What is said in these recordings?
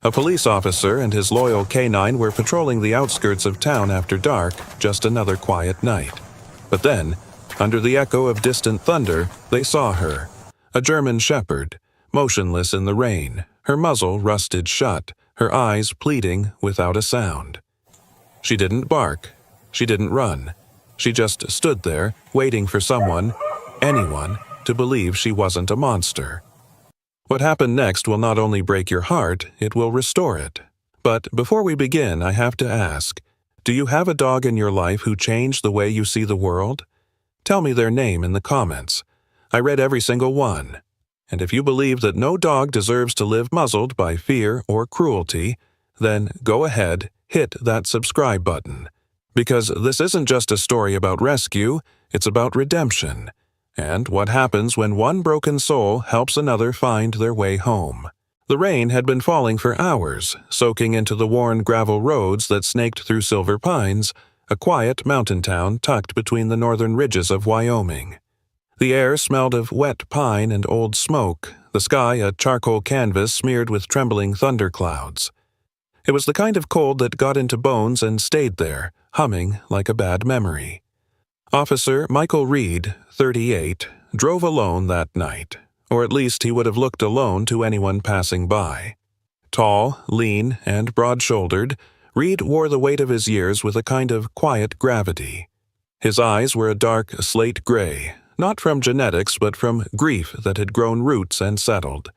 A police officer and his loyal canine were patrolling the outskirts of town after dark, just another quiet night. But then, under the echo of distant thunder, they saw her. A German shepherd, motionless in the rain, her muzzle rusted shut, her eyes pleading without a sound. She didn't bark. She didn't run. She just stood there, waiting for someone, anyone, to believe she wasn't a monster. What happened next will not only break your heart, it will restore it. But before we begin, I have to ask, do you have a dog in your life who changed the way you see the world? Tell me their name in the comments. I read every single one. And if you believe that no dog deserves to live muzzled by fear or cruelty, then go ahead, hit that subscribe button. Because this isn't just a story about rescue, it's about redemption. And what happens when one broken soul helps another find their way home. The rain had been falling for hours, soaking into the worn gravel roads that snaked through Silver Pines, a quiet mountain town tucked between the northern ridges of Wyoming. The air smelled of wet pine and old smoke, the sky a charcoal canvas smeared with trembling thunderclouds. It was the kind of cold that got into bones and stayed there, humming like a bad memory. Officer Michael Reed, 38, drove alone that night, or at least he would have looked alone to anyone passing by. Tall, lean, and broad-shouldered, Reed wore the weight of his years with a kind of quiet gravity. His eyes were a dark slate gray, not from genetics but from grief that had grown roots and settled.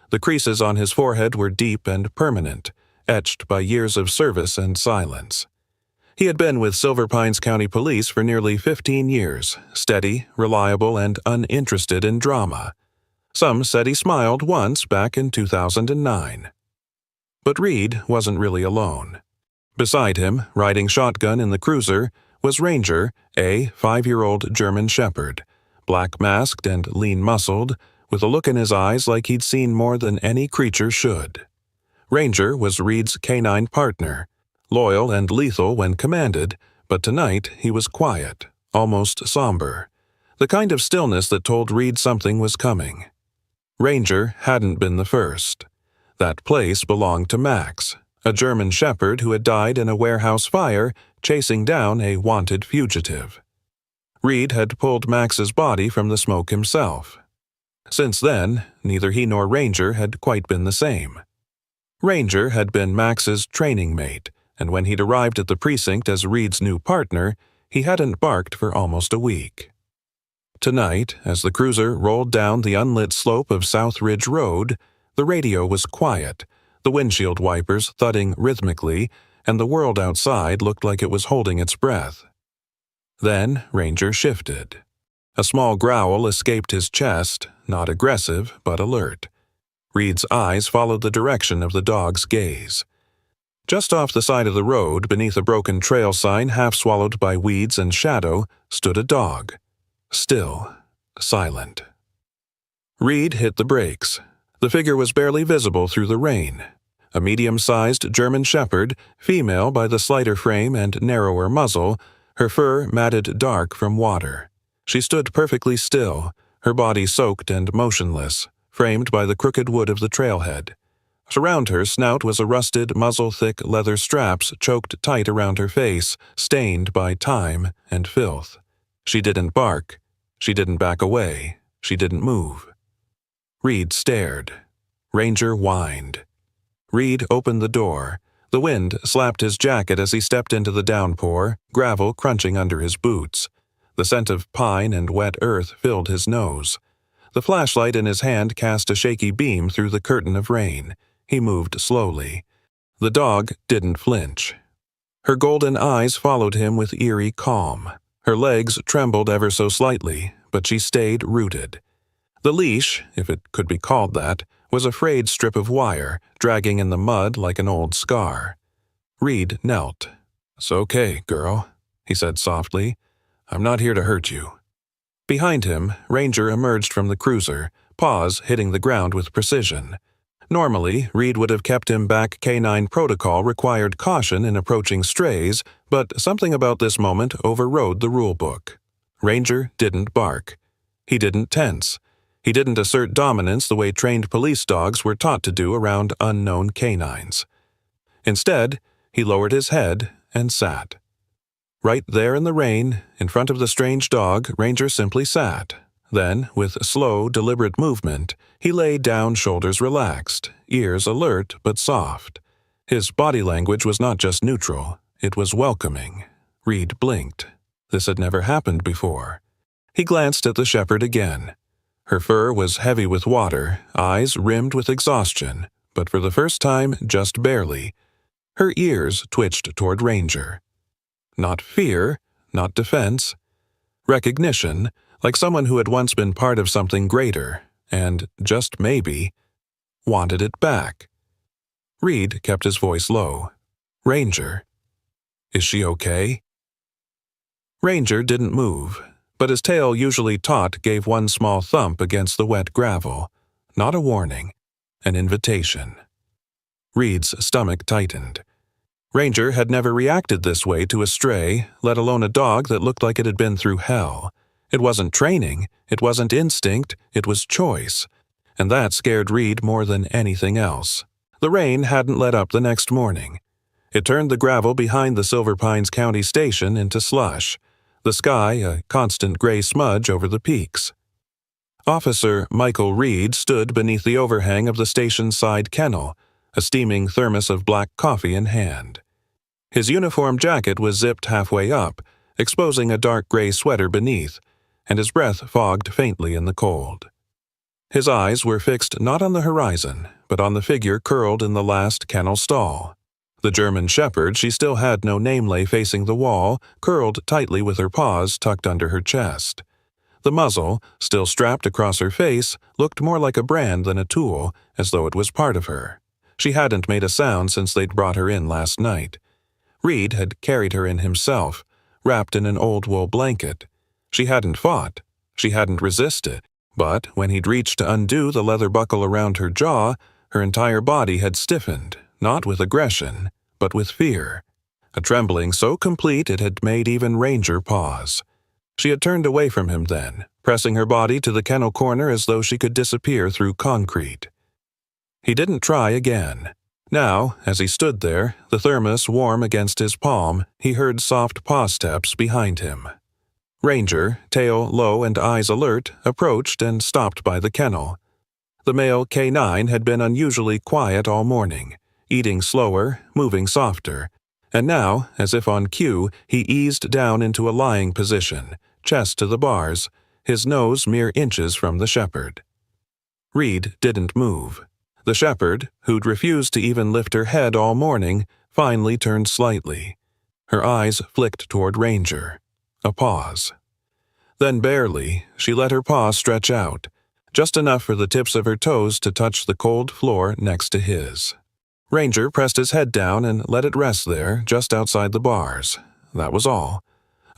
The creases on his forehead were deep and permanent, etched by years of service and silence. He had been with Silver Pines County Police for nearly 15 years, steady, reliable, and uninterested in drama. Some said he smiled once back in 2009. But Reed wasn't really alone. Beside him, riding shotgun in the cruiser, was Ranger, a 5-year-old German shepherd, black-masked and lean-muscled, with a look in his eyes like he'd seen more than any creature should. Ranger was Reed's canine partner, loyal and lethal when commanded, but tonight he was quiet, almost somber, the kind of stillness that told Reed something was coming. Ranger hadn't been the first. That place belonged to Max, a German shepherd who had died in a warehouse fire chasing down a wanted fugitive. Reed had pulled Max's body from the smoke himself. Since then, neither he nor Ranger had quite been the same. Ranger had been Max's training mate, and when he'd arrived at the precinct as Reed's new partner, he hadn't barked for almost a week. Tonight, as the cruiser rolled down the unlit slope of South Ridge Road, the radio was quiet, the windshield wipers thudding rhythmically, and the world outside looked like it was holding its breath. Then Ranger shifted. A small growl escaped his chest, not aggressive, but alert. Reed's eyes followed the direction of the dog's gaze. Just off the side of the road, beneath a broken trail sign half swallowed by weeds and shadow, stood a dog. Still, silent. Reed hit the brakes. The figure was barely visible through the rain. A medium-sized German shepherd, female by the slighter frame and narrower muzzle, her fur matted dark from water. She stood perfectly still, her body soaked and motionless, framed by the crooked wood of the trailhead. Around her snout was a rusted, muzzle-thick leather straps choked tight around her face, stained by time and filth. She didn't bark. She didn't back away. She didn't move. Reed stared. Ranger whined. Reed opened the door. The wind slapped his jacket as he stepped into the downpour, gravel crunching under his boots. The scent of pine and wet earth filled his nose. The flashlight in his hand cast a shaky beam through the curtain of rain. He moved slowly. The dog didn't flinch. Her golden eyes followed him with eerie calm. Her legs trembled ever so slightly, but she stayed rooted. The leash, if it could be called that, was a frayed strip of wire, dragging in the mud like an old scar. Reed knelt. "It's okay, girl," he said softly. "I'm not here to hurt you." Behind him, Ranger emerged from the cruiser, paws hitting the ground with precision. Normally, Reed would have kept him back. Canine protocol required caution in approaching strays, but something about this moment overrode the rulebook. Ranger didn't bark. He didn't tense. He didn't assert dominance the way trained police dogs were taught to do around unknown canines. Instead, he lowered his head and sat. Right there in the rain, in front of the strange dog, Ranger simply sat. Then, with slow, deliberate movement, he lay down, shoulders relaxed, ears alert but soft. His body language was not just neutral, it was welcoming. Reed blinked. This had never happened before. He glanced at the shepherd again. Her fur was heavy with water, eyes rimmed with exhaustion, but for the first time, just barely. Her ears twitched toward Ranger. Not fear, not defense. Recognition, like someone who had once been part of something greater, and, just maybe, wanted it back. Reed kept his voice low. "Ranger, is she okay?" Ranger didn't move, but his tail, usually taut, gave one small thump against the wet gravel. Not a warning, an invitation. Reed's stomach tightened. Ranger had never reacted this way to a stray, let alone a dog that looked like it had been through hell. It wasn't training, it wasn't instinct, it was choice. And that scared Reed more than anything else. The rain hadn't let up the next morning. It turned the gravel behind the Silver Pines County Station into slush, the sky a constant gray smudge over the peaks. Officer Michael Reed stood beneath the overhang of the station's side kennel, a steaming thermos of black coffee in hand. His uniform jacket was zipped halfway up, exposing a dark gray sweater beneath, and his breath fogged faintly in the cold. His eyes were fixed not on the horizon, but on the figure curled in the last kennel stall. The German shepherd she still had no name lay facing the wall, curled tightly with her paws tucked under her chest. The muzzle, still strapped across her face, looked more like a brand than a tool, as though it was part of her. She hadn't made a sound since they'd brought her in last night. Reed had carried her in himself, wrapped in an old wool blanket. She hadn't fought. She hadn't resisted. But when he'd reached to undo the leather buckle around her jaw, her entire body had stiffened, not with aggression, but with fear. A trembling so complete it had made even Ranger pause. She had turned away from him then, pressing her body to the kennel corner as though she could disappear through concrete. He didn't try again. Now, as he stood there, the thermos warm against his palm, he heard soft paw steps behind him. Ranger, tail low and eyes alert, approached and stopped by the kennel. The male K9 had been unusually quiet all morning, eating slower, moving softer, and now, as if on cue, he eased down into a lying position, chest to the bars, his nose mere inches from the shepherd. Reed didn't move. The shepherd, who'd refused to even lift her head all morning, finally turned slightly. Her eyes flicked toward Ranger. A pause. Then barely, she let her paw stretch out, just enough for the tips of her toes to touch the cold floor next to his. Ranger pressed his head down and let it rest there, just outside the bars. That was all.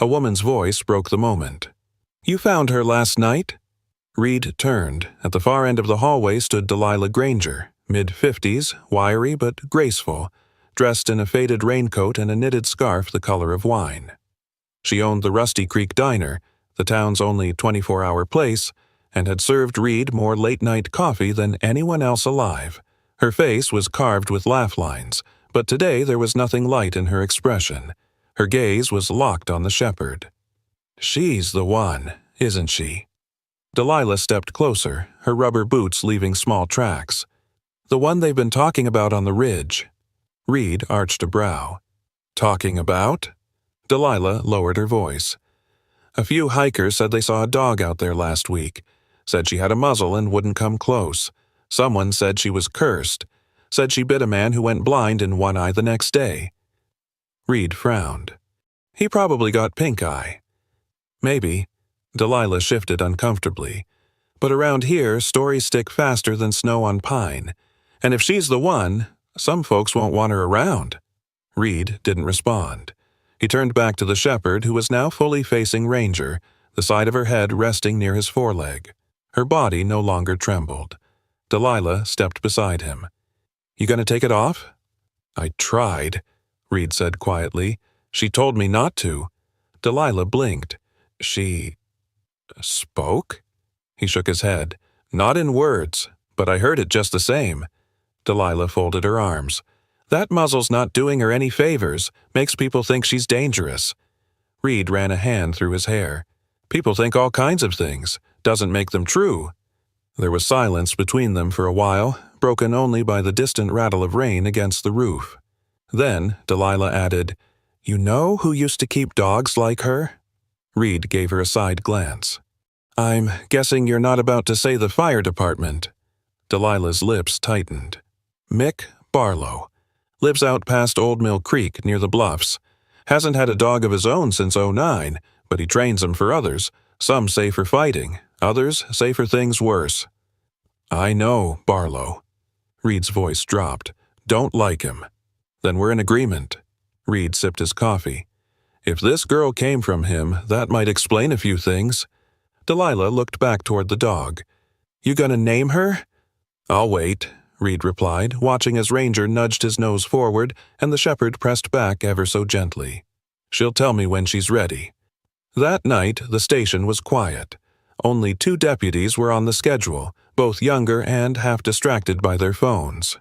A woman's voice broke the moment. "You found her last night?" Reed turned. At the far end of the hallway stood Delilah Granger, mid-50s, wiry but graceful, dressed in a faded raincoat and a knitted scarf the color of wine. She owned the Rusty Creek Diner, the town's only 24-hour place, and had served Reed more late-night coffee than anyone else alive. Her face was carved with laugh lines, but today there was nothing light in her expression. Her gaze was locked on the shepherd. "She's the one, isn't she?" Delilah stepped closer, her rubber boots leaving small tracks. "The one they've been talking about on the ridge." Reed arched a brow. "Talking about?" Delilah lowered her voice. "A few hikers said they saw a dog out there last week. Said she had a muzzle and wouldn't come close. Someone said she was cursed. Said she bit a man who went blind in one eye the next day." Reed frowned. "He probably got pink eye." "Maybe." Delilah shifted uncomfortably. "But around here, stories stick faster than snow on pine. And if she's the one, some folks won't want her around." Reed didn't respond. He turned back to the shepherd, who was now fully facing Ranger, the side of her head resting near his foreleg. Her body no longer trembled. Delilah stepped beside him. "You gonna take it off?" "I tried," Reed said quietly. "She told me not to." Delilah blinked. "She spoke?" He shook his head. Not in words, but I heard it just the same. Delilah folded her arms. That muzzle's not doing her any favors, makes people think she's dangerous. Reed ran a hand through his hair. People think all kinds of things, doesn't make them true. There was silence between them for a while, broken only by the distant rattle of rain against the roof. Then Delilah added, "You know who used to keep dogs like her?" Reed gave her a side glance. "I'm guessing you're not about to say the fire department." Delilah's lips tightened. "Mick Barlow. Lives out past Old Mill Creek near the bluffs. Hasn't had a dog of his own since '09, but he trains them for others. Some say for fighting, others say for things worse." "I know, Barlow." Reed's voice dropped. "Don't like him." "Then we're in agreement." Reed sipped his coffee. "If this girl came from him, that might explain a few things." Delilah looked back toward the dog. "You gonna name her?" "I'll wait," Reed replied, watching as Ranger nudged his nose forward and the shepherd pressed back ever so gently. "She'll tell me when she's ready." That night, the station was quiet. Only 2 deputies were on the schedule, both younger and half distracted by their phones.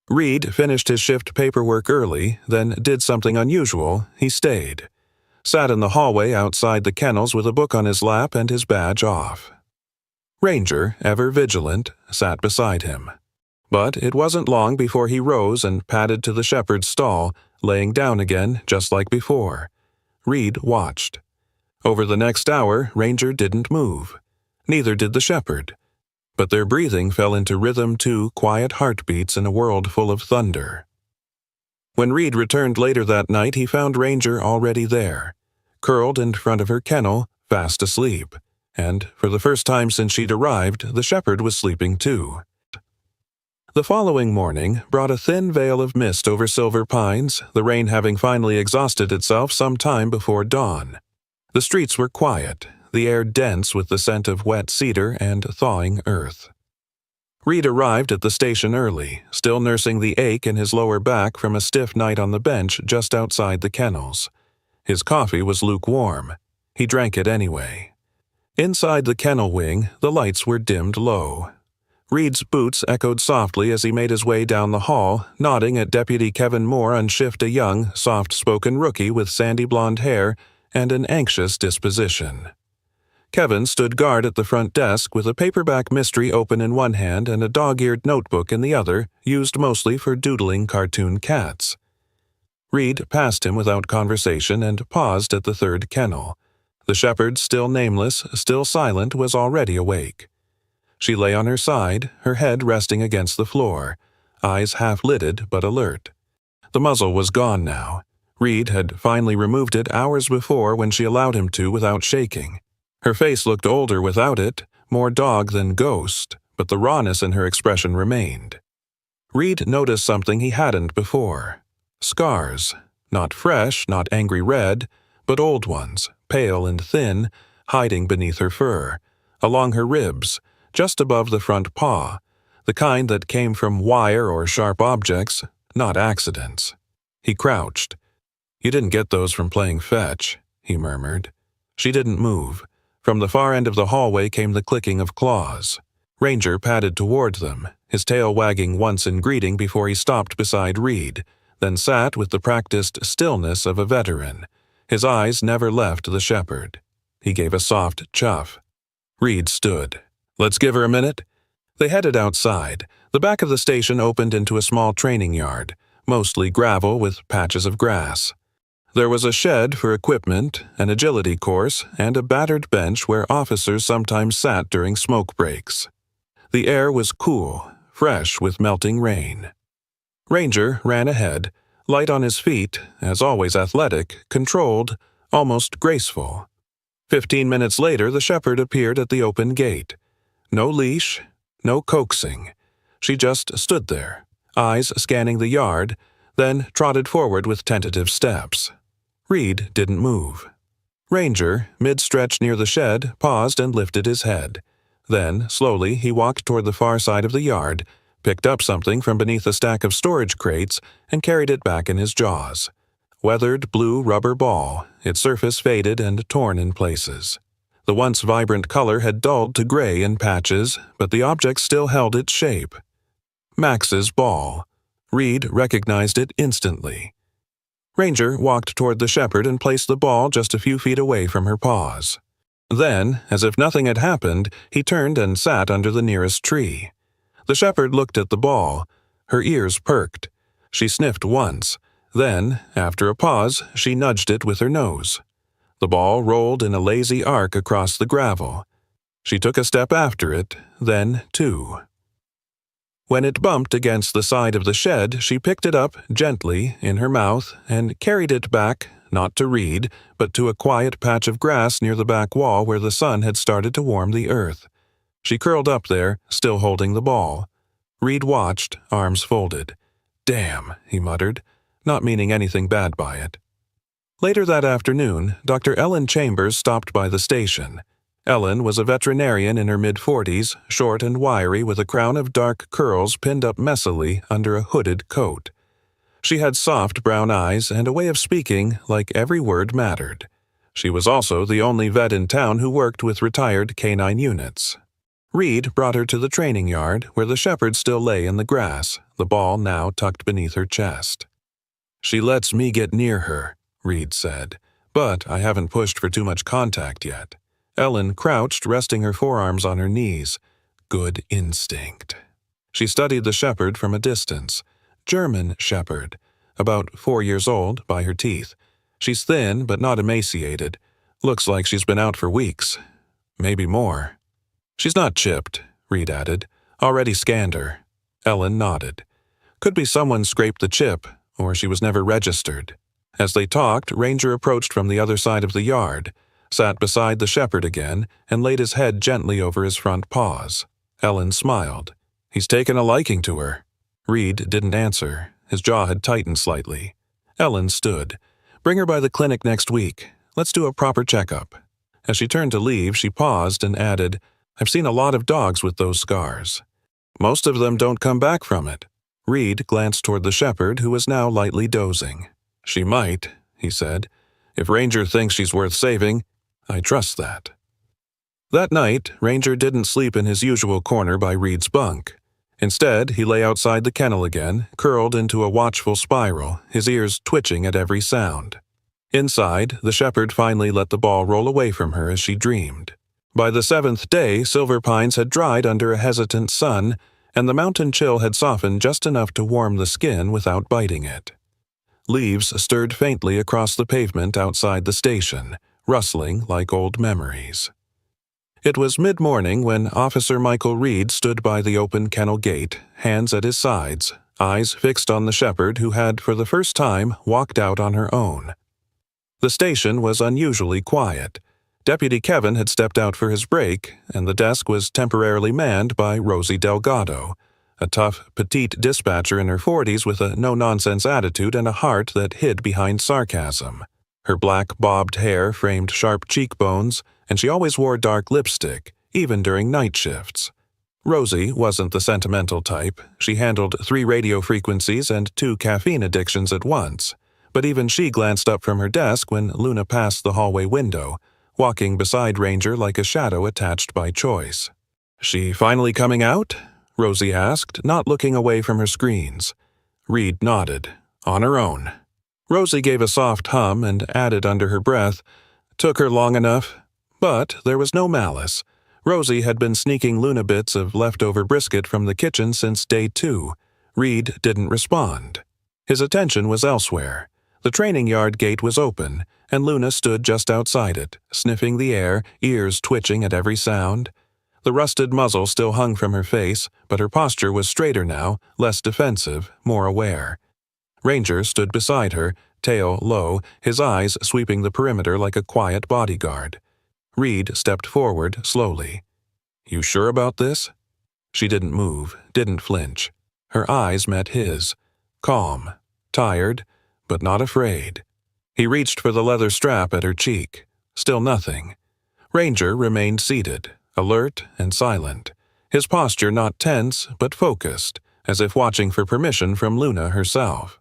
Reed finished his shift paperwork early, then did something unusual. He stayed. Sat in the hallway outside the kennels with a book on his lap and his badge off. Ranger, ever vigilant, sat beside him. But it wasn't long before he rose and padded to the shepherd's stall, laying down again just like before. Reed watched. Over the next hour, Ranger didn't move. Neither did the shepherd. But their breathing fell into rhythm to quiet heartbeats in a world full of thunder. When Reed returned later that night, he found Ranger already there, curled in front of her kennel, fast asleep. And, for the first time since she'd arrived, the shepherd was sleeping too. The following morning brought a thin veil of mist over Silver Pines, the rain having finally exhausted itself some time before dawn. The streets were quiet, the air dense with the scent of wet cedar and thawing earth. Reed arrived at the station early, still nursing the ache in his lower back from a stiff night on the bench just outside the kennels. His coffee was lukewarm. He drank it anyway. Inside the kennel wing, the lights were dimmed low. Reed's boots echoed softly as he made his way down the hall, nodding at Deputy Kevin Moore on shift, a young, soft-spoken rookie with sandy blonde hair and an anxious disposition. Kevin stood guard at the front desk with a paperback mystery open in one hand and a dog-eared notebook in the other, used mostly for doodling cartoon cats. Reed passed him without conversation and paused at the third kennel. The shepherd, still nameless, still silent, was already awake. She lay on her side, her head resting against the floor, eyes half-lidded but alert. The muzzle was gone now. Reed had finally removed it hours before when she allowed him to without shaking. Her face looked older without it, more dog than ghost, but the rawness in her expression remained. Reed noticed something he hadn't before. Scars. Not fresh, not angry red, but old ones, pale and thin, hiding beneath her fur, along her ribs, just above the front paw, the kind that came from wire or sharp objects, not accidents. He crouched. "You didn't get those from playing fetch," he murmured. She didn't move. From the far end of the hallway came the clicking of claws. Ranger padded toward them, his tail wagging once in greeting before he stopped beside Reed, then sat with the practiced stillness of a veteran. His eyes never left the shepherd. He gave a soft chuff. Reed stood. "Let's give her a minute." They headed outside. The back of the station opened into a small training yard, mostly gravel with patches of grass. There was a shed for equipment, an agility course, and a battered bench where officers sometimes sat during smoke breaks. The air was cool, fresh with melting rain. Ranger ran ahead, light on his feet, as always athletic, controlled, almost graceful. 15 minutes later, the shepherd appeared at the open gate. No leash, no coaxing. She just stood there, eyes scanning the yard, then trotted forward with tentative steps. Reed didn't move. Ranger, mid-stretch near the shed, paused and lifted his head. Then, slowly, he walked toward the far side of the yard, picked up something from beneath a stack of storage crates, and carried it back in his jaws. Weathered blue rubber ball, its surface faded and torn in places. The once vibrant color had dulled to gray in patches, but the object still held its shape. Max's ball. Reed recognized it instantly. Ranger walked toward the shepherd and placed the ball just a few feet away from her paws. Then, as if nothing had happened, he turned and sat under the nearest tree. The shepherd looked at the ball. Her ears perked. She sniffed once. Then, after a pause, she nudged it with her nose. The ball rolled in a lazy arc across the gravel. She took a step after it, then two. When it bumped against the side of the shed, she picked it up gently in her mouth and carried it back, not to Reed, but to a quiet patch of grass near the back wall where the sun had started to warm the earth. She curled up there, still holding the ball. Reed watched, arms folded. "Damn," he muttered, not meaning anything bad by it. Later that afternoon, Dr. Ellen Chambers stopped by the station. Ellen was a veterinarian in her mid-40s, short and wiry with a crown of dark curls pinned up messily under a hooded coat. She had soft brown eyes and a way of speaking like every word mattered. She was also the only vet in town who worked with retired canine units. Reed brought her to the training yard, where the shepherd still lay in the grass, the ball now tucked beneath her chest. "She lets me get near her," Reed said, "but I haven't pushed for too much contact yet." Ellen crouched, resting her forearms on her knees. Good instinct. She studied the shepherd from a distance. German shepherd. About 4 years old, by her teeth. She's thin, but not emaciated. Looks like she's been out for weeks. Maybe more. "She's not chipped," Reed added. "Already scanned her." Ellen nodded. Could be someone scraped the chip, or she was never registered. As they talked, Ranger approached from the other side of the yard, sat beside the shepherd again, and laid his head gently over his front paws. Ellen smiled. "He's taken a liking to her." Reed didn't answer. His jaw had tightened slightly. Ellen stood. "Bring her by the clinic next week. Let's do a proper checkup." As she turned to leave, she paused and added, "I've seen a lot of dogs with those scars. Most of them don't come back from it." Reed glanced toward the shepherd, who was now lightly dozing. "She might," he said. "If Ranger thinks she's worth saving, I trust that." That night, Ranger didn't sleep in his usual corner by Reed's bunk. Instead, he lay outside the kennel again, curled into a watchful spiral, his ears twitching at every sound. Inside, the shepherd finally let the ball roll away from her as she dreamed. By the 7th day, silver pines had dried under a hesitant sun, and the mountain chill had softened just enough to warm the skin without biting it. Leaves stirred faintly across the pavement outside the station, rustling like old memories. It was mid-morning when Officer Michael Reed stood by the open kennel gate, hands at his sides, eyes fixed on the shepherd who had, for the first time, walked out on her own. The station was unusually quiet. Deputy Kevin had stepped out for his break, and the desk was temporarily manned by Rosie Delgado, a tough, petite dispatcher in her 40s with a no-nonsense attitude and a heart that hid behind sarcasm. Her black bobbed hair framed sharp cheekbones, and she always wore dark lipstick, even during night shifts. Rosie wasn't the sentimental type. She handled 3 radio frequencies and 2 caffeine addictions at once, but even she glanced up from her desk when Luna passed the hallway window, walking beside Ranger like a shadow attached by choice. "She finally coming out?" Rosie asked, not looking away from her screens. Reed nodded. "On her own." Rosie gave a soft hum and added under her breath, "Took her long enough." But there was no malice. Rosie had been sneaking Luna bits of leftover brisket from the kitchen since day 2. Reed didn't respond. His attention was elsewhere. The training yard gate was open, and Luna stood just outside it, sniffing the air, ears twitching at every sound. The rusted muzzle still hung from her face, but her posture was straighter now, less defensive, more aware. Ranger stood beside her, tail low, his eyes sweeping the perimeter like a quiet bodyguard. Reed stepped forward slowly. "You sure about this?" She didn't move, didn't flinch. Her eyes met his. Calm, tired, but not afraid. He reached for the leather strap at her cheek. Still nothing. Ranger remained seated, alert and silent, his posture not tense but focused, as if watching for permission from Luna herself.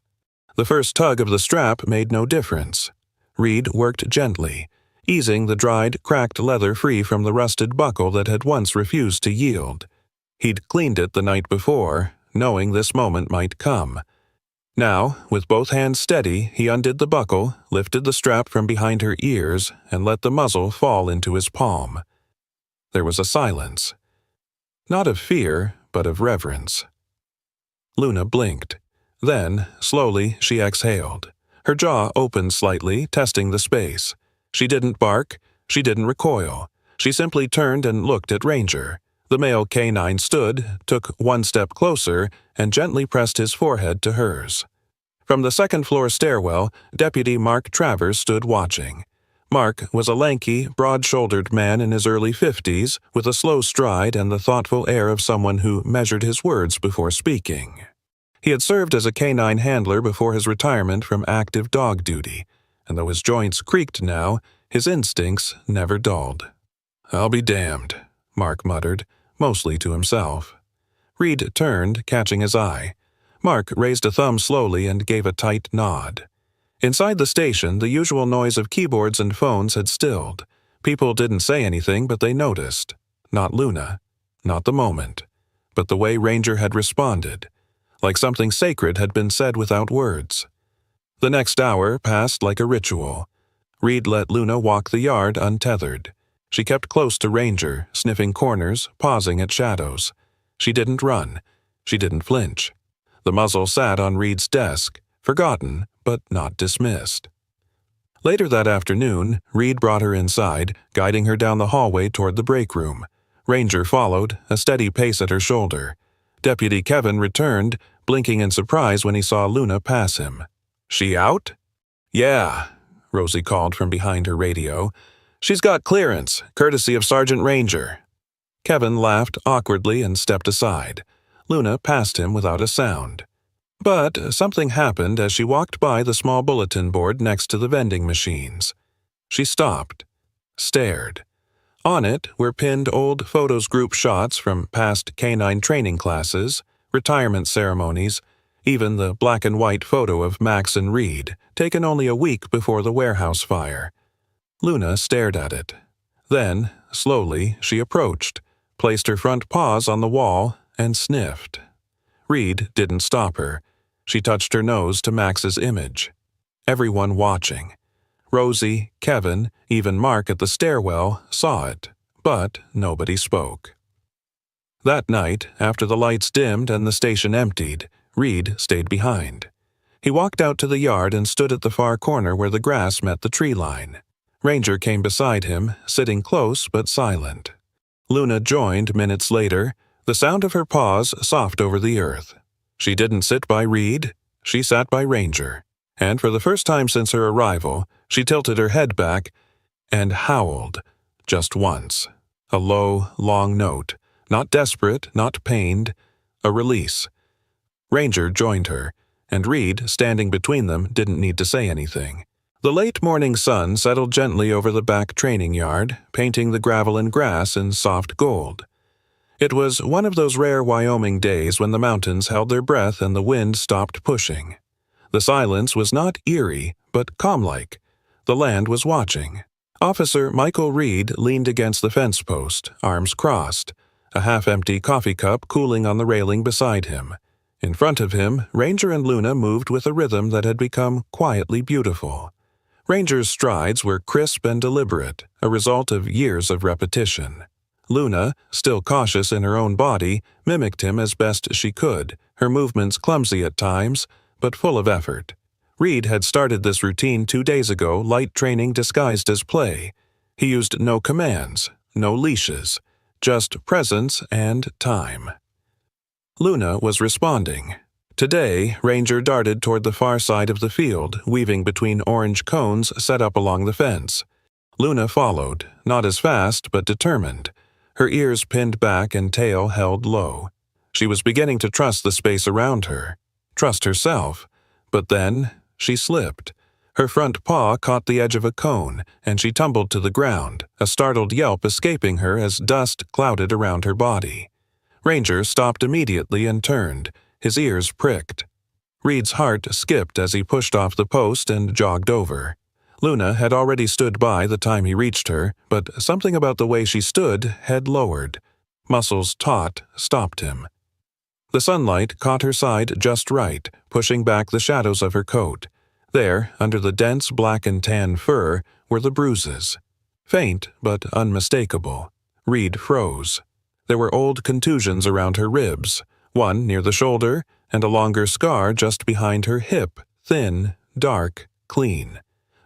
The first tug of the strap made no difference. Reed worked gently. easing the dried, cracked leather free from the rusted buckle that had once refused to yield. He'd cleaned it the night before, knowing this moment might come. Now, with both hands steady, he undid the buckle, lifted the strap from behind her ears, and let the muzzle fall into his palm. There was a silence. Not of fear, but of reverence. Luna blinked. Then, slowly, she exhaled. Her jaw opened slightly, testing the space. She didn't bark. She didn't recoil. She simply turned and looked at Ranger. The male canine stood, took one step closer, and gently pressed his forehead to hers. From the second-floor stairwell, Deputy Mark Travers stood watching. Mark was a lanky, broad-shouldered man in his early 50s, with a slow stride and the thoughtful air of someone who measured his words before speaking. He had served as a canine handler before his retirement from active dog duty, and though his joints creaked now, his instincts never dulled. "I'll be damned," Mark muttered, mostly to himself. Reed turned, catching his eye. Mark raised a thumb slowly and gave a tight nod. Inside the station, the usual noise of keyboards and phones had stilled. People didn't say anything, but they noticed. Not Luna. Not the moment. But the way Ranger had responded. Like something sacred had been said without words. The next hour passed like a ritual. Reed let Luna walk the yard untethered. She kept close to Ranger, sniffing corners, pausing at shadows. She didn't run. She didn't flinch. The muzzle sat on Reed's desk, forgotten, but not dismissed. Later that afternoon, Reed brought her inside, guiding her down the hallway toward the break room. Ranger followed, a steady pace at her shoulder. Deputy Kevin returned, blinking in surprise when he saw Luna pass him. "She out?" "Yeah," Rosie called from behind her radio. "She's got clearance, courtesy of Sergeant Ranger." Kevin laughed awkwardly and stepped aside. Luna passed him without a sound. But something happened as she walked by the small bulletin board next to the vending machines. She stopped, stared. On it were pinned old photos group shots from past canine training classes, retirement ceremonies, even the black and white photo of Max and Reed, taken only a week before the warehouse fire. Luna stared at it. Then, slowly, she approached, placed her front paws on the wall, and sniffed. Reed didn't stop her. She touched her nose to Max's image. Everyone watching. Rosie, Kevin, even Mark at the stairwell saw it, but nobody spoke. That night, after the lights dimmed and the station emptied, Reed stayed behind. He walked out to the yard and stood at the far corner where the grass met the tree line. Ranger came beside him, sitting close but silent. Luna joined minutes later, the sound of her paws soft over the earth. She didn't sit by Reed, she sat by Ranger, and for the first time since her arrival, she tilted her head back and howled, just once. A low, long note, not desperate, not pained, a release. Ranger joined her, and Reed, standing between them, didn't need to say anything. The late morning sun settled gently over the back training yard, painting the gravel and grass in soft gold. It was one of those rare Wyoming days when the mountains held their breath and the wind stopped pushing. The silence was not eerie, but calm-like. The land was watching. Officer Michael Reed leaned against the fence post, arms crossed, a half-empty coffee cup cooling on the railing beside him. In front of him, Ranger and Luna moved with a rhythm that had become quietly beautiful. Ranger's strides were crisp and deliberate, a result of years of repetition. Luna, still cautious in her own body, mimicked him as best she could, her movements clumsy at times, but full of effort. Reed had started this routine 2 days ago, light training disguised as play. He used no commands, no leashes, just presence and time. Luna was responding. Today, Ranger darted toward the far side of the field, weaving between orange cones set up along the fence. Luna followed, not as fast but determined. Her ears pinned back and tail held low. She was beginning to trust the space around her, trust herself. But then, she slipped. Her front paw caught the edge of a cone, and she tumbled to the ground, a startled yelp escaping her as dust clouded around her body. Ranger stopped immediately and turned, his ears pricked. Reed's heart skipped as he pushed off the post and jogged over. Luna had already stood by the time he reached her, but something about the way she stood, head lowered, muscles taut, stopped him. The sunlight caught her side just right, pushing back the shadows of her coat. There, under the dense black and tan fur, were the bruises. Faint, but unmistakable. Reed froze. There were old contusions around her ribs, one near the shoulder, and a longer scar just behind her hip, thin, dark, clean.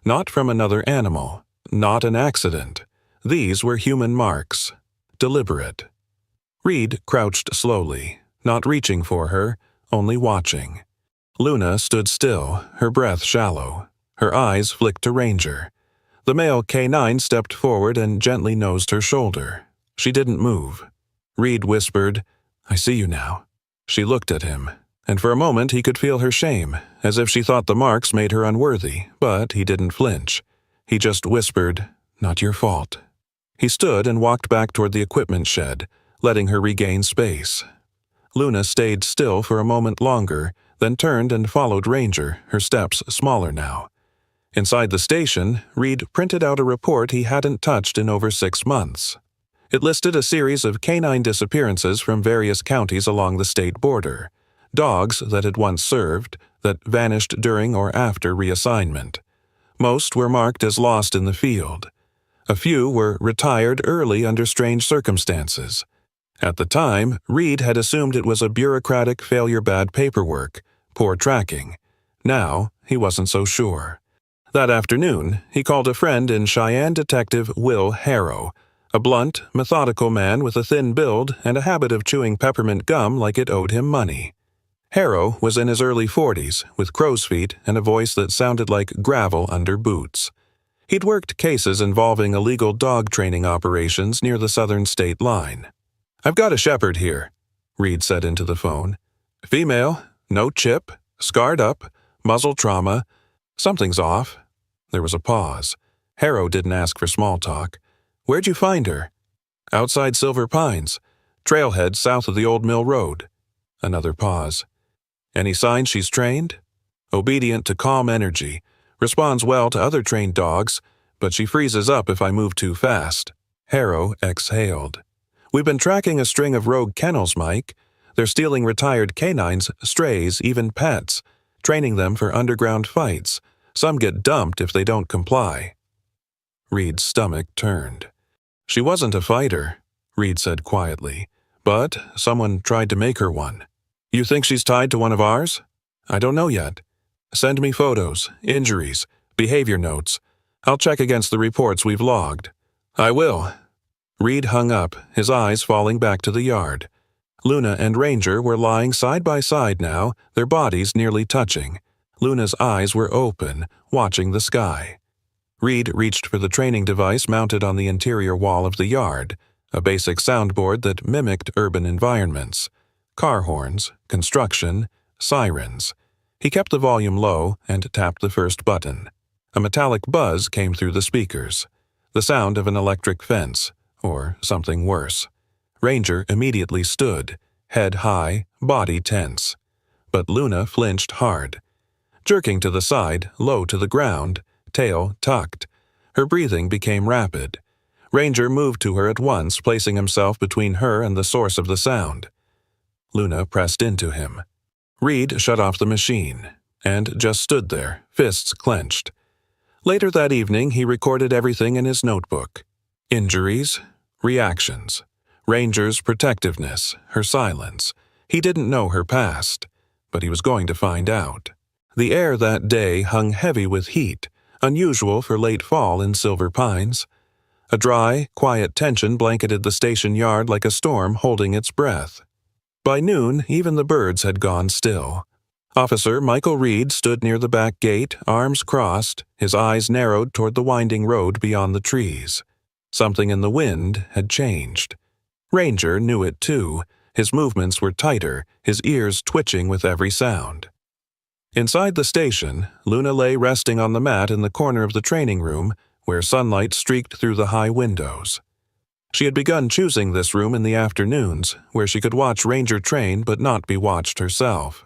Not from another animal. Not an accident. These were human marks. Deliberate. Reed crouched slowly, not reaching for her, only watching. Luna stood still, her breath shallow. Her eyes flicked to Ranger. The male K9 stepped forward and gently nosed her shoulder. She didn't move. Reed whispered, "I see you now." She looked at him, and for a moment he could feel her shame, as if she thought the marks made her unworthy, but he didn't flinch. He just whispered, "Not your fault." He stood and walked back toward the equipment shed, letting her regain space. Luna stayed still for a moment longer, then turned and followed Ranger, her steps smaller now. Inside the station, Reed printed out a report he hadn't touched in over 6 months. It listed a series of canine disappearances from various counties along the state border. Dogs that had once served, that vanished during or after reassignment. Most were marked as lost in the field. A few were retired early under strange circumstances. At the time, Reed had assumed it was a bureaucratic failure, bad paperwork, poor tracking. Now, he wasn't so sure. That afternoon, he called a friend in Cheyenne Detective Will Harrow, a blunt, methodical man with a thin build and a habit of chewing peppermint gum like it owed him money. Harrow was in his early 40s, with crow's feet and a voice that sounded like gravel under boots. He'd worked cases involving illegal dog training operations near the southern state line. "I've got a shepherd here," Reed said into the phone. "Female, no chip, scarred up, muzzle trauma. Something's off." There was a pause. Harrow didn't ask for small talk. "Where'd you find her?" "Outside Silver Pines. Trailhead south of the old mill road." Another pause. "Any signs she's trained?" "Obedient to calm energy. Responds well to other trained dogs, but she freezes up if I move too fast." Harrow exhaled. "We've been tracking a string of rogue kennels, Mike. They're stealing retired canines, strays, even pets, training them for underground fights. Some get dumped if they don't comply." Reed's stomach turned. "She wasn't a fighter," Reed said quietly, "but someone tried to make her one." "You think she's tied to one of ours?" "I don't know yet. Send me photos, injuries, behavior notes. I'll check against the reports we've logged." "I will." Reed hung up, his eyes falling back to the yard. Luna and Ranger were lying side by side now, their bodies nearly touching. Luna's eyes were open, watching the sky. Reed reached for the training device mounted on the interior wall of the yard, a basic soundboard that mimicked urban environments. Car horns, construction, sirens. He kept the volume low and tapped the first button. A metallic buzz came through the speakers. The sound of an electric fence, or something worse. Ranger immediately stood, head high, body tense. But Luna flinched hard. Jerking to the side, low to the ground, tail tucked. Her breathing became rapid. Ranger moved to her at once, placing himself between her and the source of the sound. Luna pressed into him. Reed shut off the machine, and just stood there, fists clenched. Later that evening, he recorded everything in his notebook. Injuries, reactions, Ranger's protectiveness, her silence. He didn't know her past, but he was going to find out. The air that day hung heavy with heat, unusual for late fall in Silver Pines. A dry, quiet tension blanketed the station yard like a storm holding its breath. By noon, even the birds had gone still. Officer Michael Reed stood near the back gate, arms crossed, his eyes narrowed toward the winding road beyond the trees. Something in the wind had changed. Ranger knew it too. His movements were tighter, his ears twitching with every sound. Inside the station, Luna lay resting on the mat in the corner of the training room, where sunlight streaked through the high windows. She had begun choosing this room in the afternoons, where she could watch Ranger train but not be watched herself.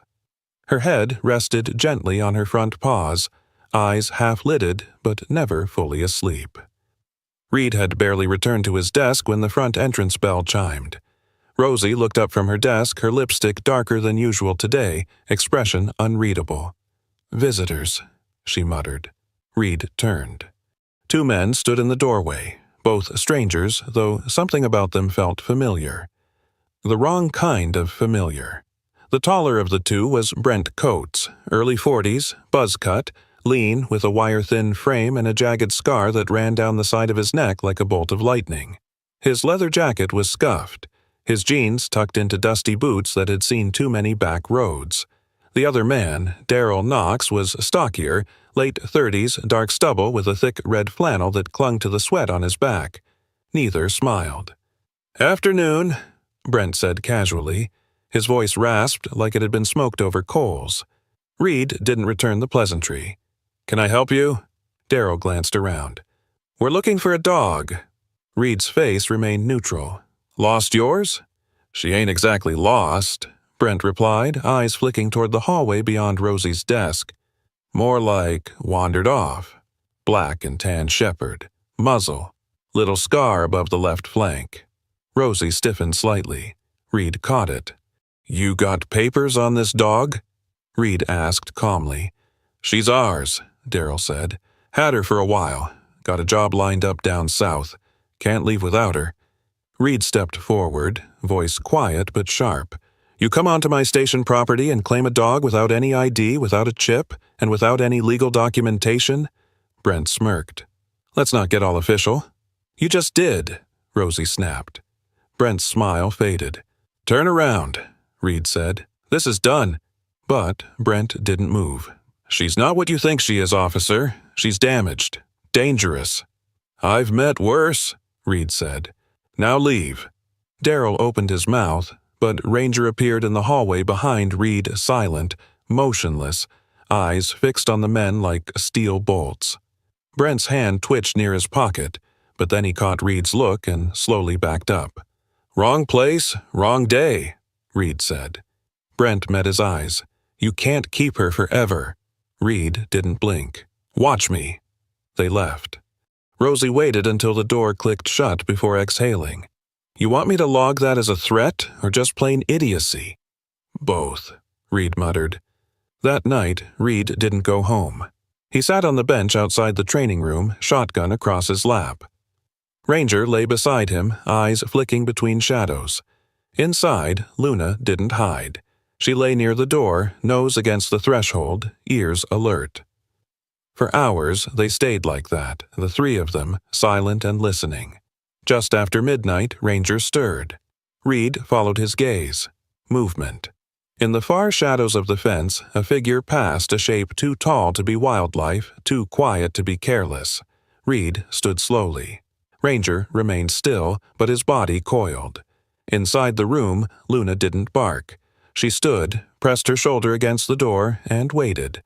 Her head rested gently on her front paws, eyes half-lidded but never fully asleep. Reed had barely returned to his desk when the front entrance bell chimed. Rosie looked up from her desk, her lipstick darker than usual today, expression unreadable. "Visitors," she muttered. Reed turned. Two men stood in the doorway, both strangers, though something about them felt familiar. The wrong kind of familiar. The taller of the two was Brent Coates, early 40s, buzz cut, lean, with a wire-thin frame and a jagged scar that ran down the side of his neck like a bolt of lightning. His leather jacket was scuffed, his jeans tucked into dusty boots that had seen too many back roads. The other man, Darrell Knox, was stockier, late 30s, dark stubble with a thick red flannel that clung to the sweat on his back. Neither smiled. "Afternoon," Brent said casually. His voice rasped like it had been smoked over coals. Reed didn't return the pleasantry. "Can I help you?" Darrell glanced around. "We're looking for a dog." Reed's face remained neutral. "Lost yours?" "She ain't exactly lost," Brent replied, eyes flicking toward the hallway beyond Rosie's desk. "More like wandered off. Black and tan shepherd. Muzzle. Little scar above the left flank." Rosie stiffened slightly. Reed caught it. "You got papers on this dog?" Reed asked calmly. "She's ours," Darrell said. "Had her for a while. Got a job lined up down south. Can't leave without her." Reed stepped forward, voice quiet but sharp. "You come onto my station property and claim a dog without any ID, without a chip, and without any legal documentation?" Brent smirked. "Let's not get all official." "You just did," Rosie snapped. Brent's smile faded. "Turn around," Reed said. "This is done." But Brent didn't move. "She's not what you think she is, officer. She's damaged. Dangerous." "I've met worse," Reed said. "Now leave." Darrell opened his mouth, but Ranger appeared in the hallway behind Reed, silent, motionless, eyes fixed on the men like steel bolts. Brent's hand twitched near his pocket, but then he caught Reed's look and slowly backed up. "Wrong place, wrong day," Reed said. Brent met his eyes. "You can't keep her forever." Reed didn't blink. "Watch me." They left. Rosie waited until the door clicked shut before exhaling. "You want me to log that as a threat, or just plain idiocy?" "Both," Reed muttered. That night, Reed didn't go home. He sat on the bench outside the training room, shotgun across his lap. Ranger lay beside him, eyes flicking between shadows. Inside, Luna didn't hide. She lay near the door, nose against the threshold, ears alert. For hours, they stayed like that, the three of them, silent and listening. Just after midnight, Ranger stirred. Reed followed his gaze. Movement. In the far shadows of the fence, a figure passed, a shape too tall to be wildlife, too quiet to be careless. Reed stood slowly. Ranger remained still, but his body coiled. Inside the room, Luna didn't bark. She stood, pressed her shoulder against the door, and waited.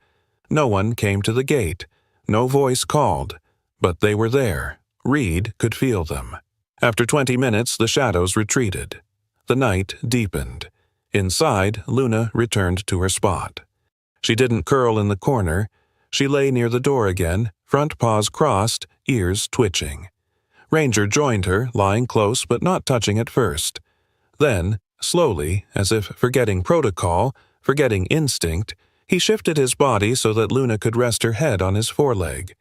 No one came to the gate. No voice called. But they were there. Reed could feel them. After 20 minutes, the shadows retreated. The night deepened. Inside, Luna returned to her spot. She didn't curl in the corner. She lay near the door again, front paws crossed, ears twitching. Ranger joined her, lying close but not touching at first. Then, slowly, as if forgetting protocol, forgetting instinct, he shifted his body so that Luna could rest her head on his foreleg.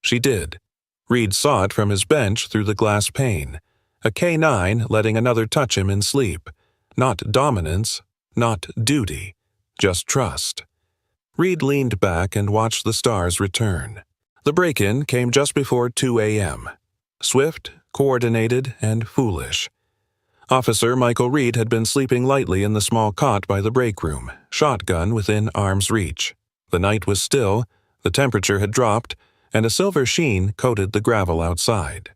She did. Reed saw it from his bench through the glass pane. A K9 letting another touch him in sleep. Not dominance, not duty, just trust. Reed leaned back and watched the stars return. The break-in came just before 2 a.m. Swift, coordinated, and foolish. Officer Michael Reed had been sleeping lightly in the small cot by the break room, shotgun within arm's reach. The night was still, the temperature had dropped, and a silver sheen coated the gravel outside.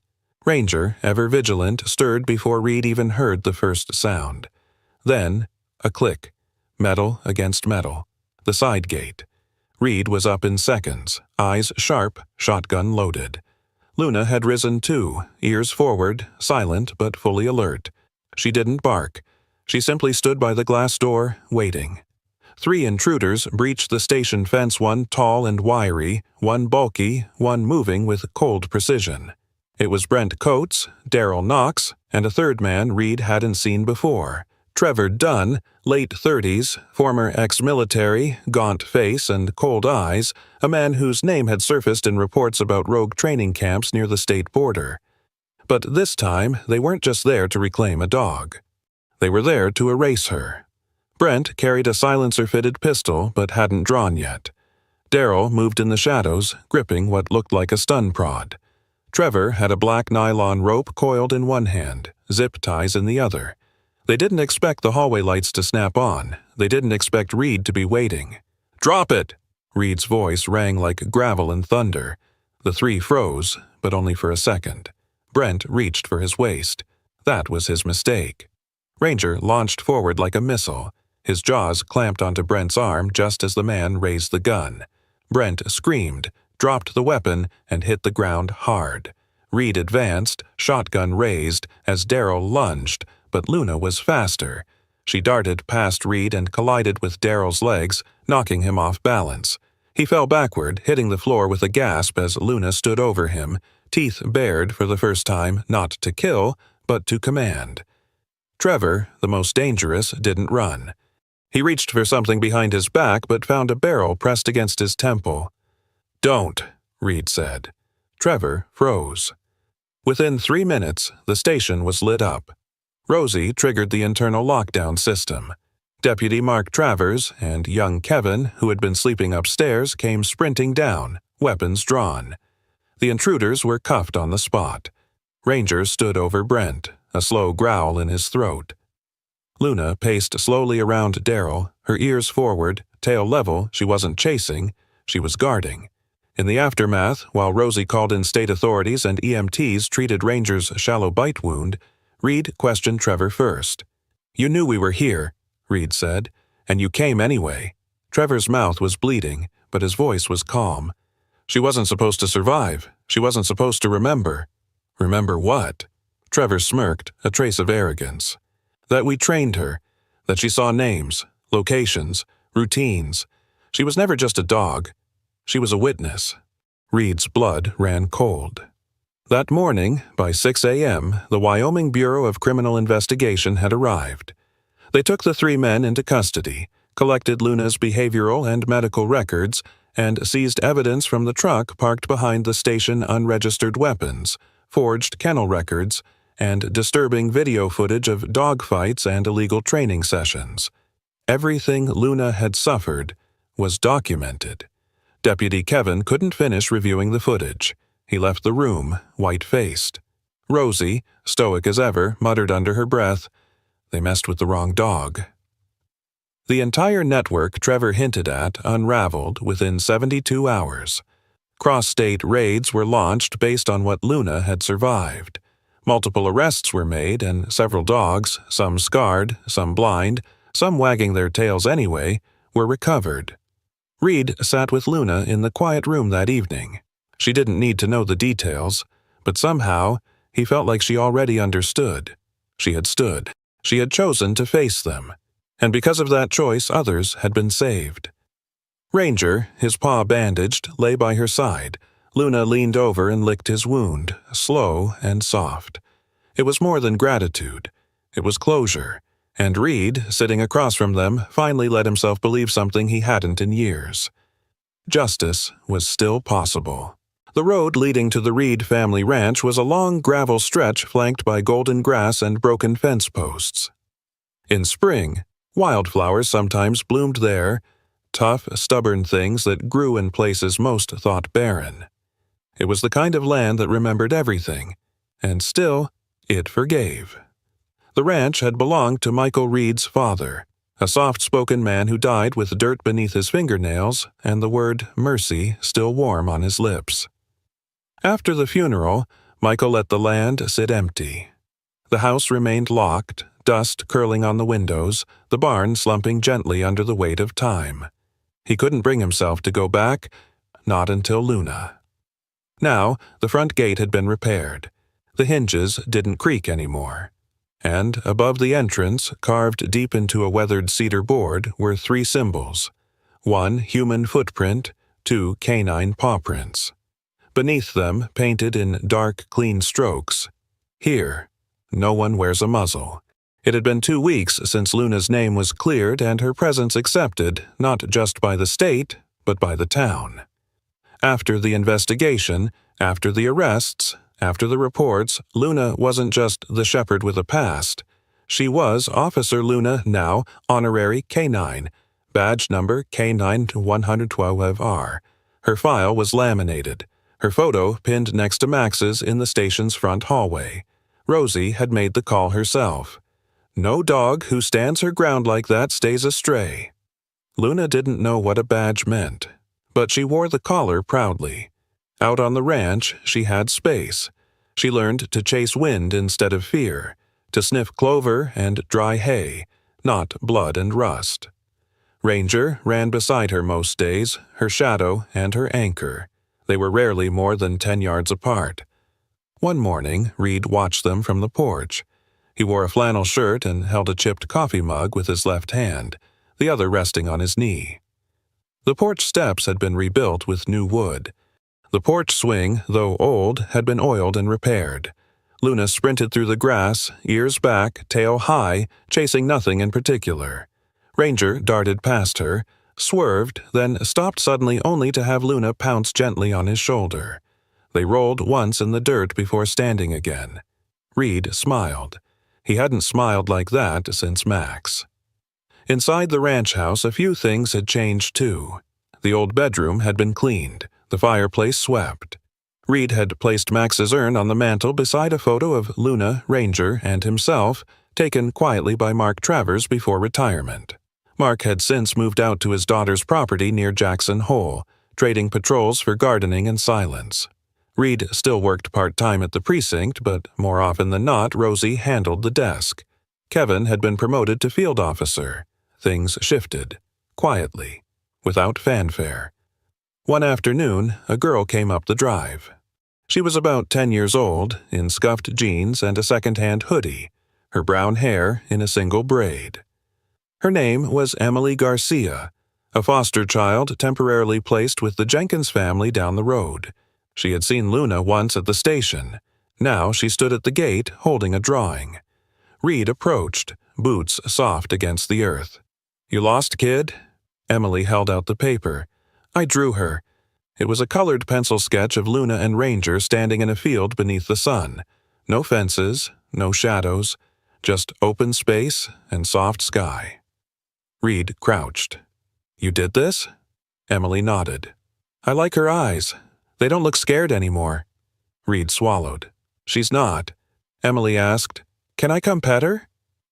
Ranger, ever vigilant, stirred before Reed even heard the first sound. Then, a click. Metal against metal. The side gate. Reed was up in seconds, eyes sharp, shotgun loaded. Luna had risen too, ears forward, silent but fully alert. She didn't bark. She simply stood by the glass door, waiting. 3 intruders breached the station fence, one tall and wiry, one bulky, one moving with cold precision. It was Brent Coates, Darrell Knox, and a third man Reed hadn't seen before. Trevor Dunn, late 30s, former ex-military, gaunt face and cold eyes, a man whose name had surfaced in reports about rogue training camps near the state border. But this time, they weren't just there to reclaim a dog. They were there to erase her. Brent carried a silencer-fitted pistol but hadn't drawn yet. Darrell moved in the shadows, gripping what looked like a stun prod. Trevor had a black nylon rope coiled in one hand, zip ties in the other. They didn't expect the hallway lights to snap on. They didn't expect Reed to be waiting. "Drop it!" Reed's voice rang like gravel and thunder. The 3 froze, but only for a second. Brent reached for his waist. That was his mistake. Ranger launched forward like a missile. His jaws clamped onto Brent's arm just as the man raised the gun. Brent screamed, dropped the weapon, and hit the ground hard. Reed advanced, shotgun raised, as Darrell lunged, but Luna was faster. She darted past Reed and collided with Darrell's legs, knocking him off balance. He fell backward, hitting the floor with a gasp as Luna stood over him, teeth bared for the first time, not to kill, but to command. Trevor, the most dangerous, didn't run. He reached for something behind his back but found a barrel pressed against his temple. "Don't," Reed said. Trevor froze. Within 3 minutes, the station was lit up. Rosie triggered the internal lockdown system. Deputy Mark Travers and young Kevin, who had been sleeping upstairs, came sprinting down, weapons drawn. The intruders were cuffed on the spot. Ranger stood over Brent, a slow growl in his throat. Luna paced slowly around Darrell, her ears forward, tail level. She wasn't chasing, she was guarding. In the aftermath, while Rosie called in state authorities and EMTs treated Ranger's shallow bite wound, Reed questioned Trevor first. "You knew we were here," Reed said, "and you came anyway." Trevor's mouth was bleeding, but his voice was calm. "She wasn't supposed to survive. She wasn't supposed to remember." "Remember what?" Trevor smirked, a trace of arrogance. "That we trained her. That she saw names, locations, routines. She was never just a dog. She was a witness." Reed's blood ran cold. That morning, by 6 a.m., the Wyoming Bureau of Criminal Investigation had arrived. They took the 3 men into custody, collected Luna's behavioral and medical records, and seized evidence from the truck parked behind the station: unregistered weapons, forged kennel records, and disturbing video footage of dogfights and illegal training sessions. Everything Luna had suffered was documented. Deputy Kevin couldn't finish reviewing the footage. He left the room, white-faced. Rosie, stoic as ever, muttered under her breath, "They messed with the wrong dog." The entire network Trevor hinted at unraveled within 72 hours. Cross-state raids were launched based on what Luna had survived. Multiple arrests were made, and several dogs, some scarred, some blind, some wagging their tails anyway, were recovered. Reed sat with Luna in the quiet room that evening. She didn't need to know the details, but somehow he felt like she already understood. She had stood. She had chosen to face them. And because of that choice, others had been saved. Ranger, his paw bandaged, lay by her side. Luna leaned over and licked his wound, slow and soft. It was more than gratitude. It was closure. And Reed, sitting across from them, finally let himself believe something he hadn't in years. Justice was still possible. The road leading to the Reed family ranch was a long gravel stretch flanked by golden grass and broken fence posts. In spring, wildflowers sometimes bloomed there, tough, stubborn things that grew in places most thought barren. It was the kind of land that remembered everything, and still, it forgave. The ranch had belonged to Michael Reed's father, a soft-spoken man who died with dirt beneath his fingernails and the word mercy still warm on his lips. After the funeral, Michael let the land sit empty. The house remained locked, dust curling on the windows, the barn slumping gently under the weight of time. He couldn't bring himself to go back, not until Luna. Now, the front gate had been repaired. The hinges didn't creak anymore. And above the entrance, carved deep into a weathered cedar board, were 3 symbols. 1 human footprint, 2 canine paw prints. Beneath them, painted in dark, clean strokes, "Here, no one wears a muzzle." It had been 2 weeks since Luna's name was cleared and her presence accepted, not just by the state, but by the town. After the investigation, after the arrests, after the reports, Luna wasn't just the shepherd with a past. She was Officer Luna, now honorary K9, badge number K9-112R. Her file was laminated, her photo pinned next to Max's in the station's front hallway. Rosie had made the call herself. No dog who stands her ground like that stays astray. Luna didn't know what a badge meant, but she wore the collar proudly. Out on the ranch, she had space. She learned to chase wind instead of fear, to sniff clover and dry hay, not blood and rust. Ranger ran beside her most days, her shadow and her anchor. They were rarely more than 10 yards apart. One morning, Reed watched them from the porch. He wore a flannel shirt and held a chipped coffee mug with his left hand, the other resting on his knee. The porch steps had been rebuilt with new wood. The porch swing, though old, had been oiled and repaired. Luna sprinted through the grass, ears back, tail high, chasing nothing in particular. Ranger darted past her, swerved, then stopped suddenly only to have Luna pounce gently on his shoulder. They rolled once in the dirt before standing again. Reed smiled. He hadn't smiled like that since Max. Inside the ranch house, a few things had changed too. The old bedroom had been cleaned, the fireplace swept. Reed had placed Max's urn on the mantel beside a photo of Luna, Ranger, and himself, taken quietly by Mark Travers before retirement. Mark had since moved out to his daughter's property near Jackson Hole, trading patrols for gardening and silence. Reed still worked part-time at the precinct, but more often than not, Rosie handled the desk. Kevin had been promoted to field officer. Things shifted, quietly, without fanfare. One afternoon, a girl came up the drive. She was about 10 years old, in scuffed jeans and a second-hand hoodie, her brown hair in a single braid. Her name was Emily Garcia, a foster child temporarily placed with the Jenkins family down the road. She had seen Luna once at the station. Now she stood at the gate, holding a drawing. Reed approached, boots soft against the earth. "You lost, kid?" Emily held out the paper. "I drew her." It was a colored pencil sketch of Luna and Ranger standing in a field beneath the sun. No fences, no shadows, just open space and soft sky. Reed crouched. "You did this?" Emily nodded. "I like her eyes. They don't look scared anymore." Reed swallowed. "She's not." Emily asked, "Can I come pet her?"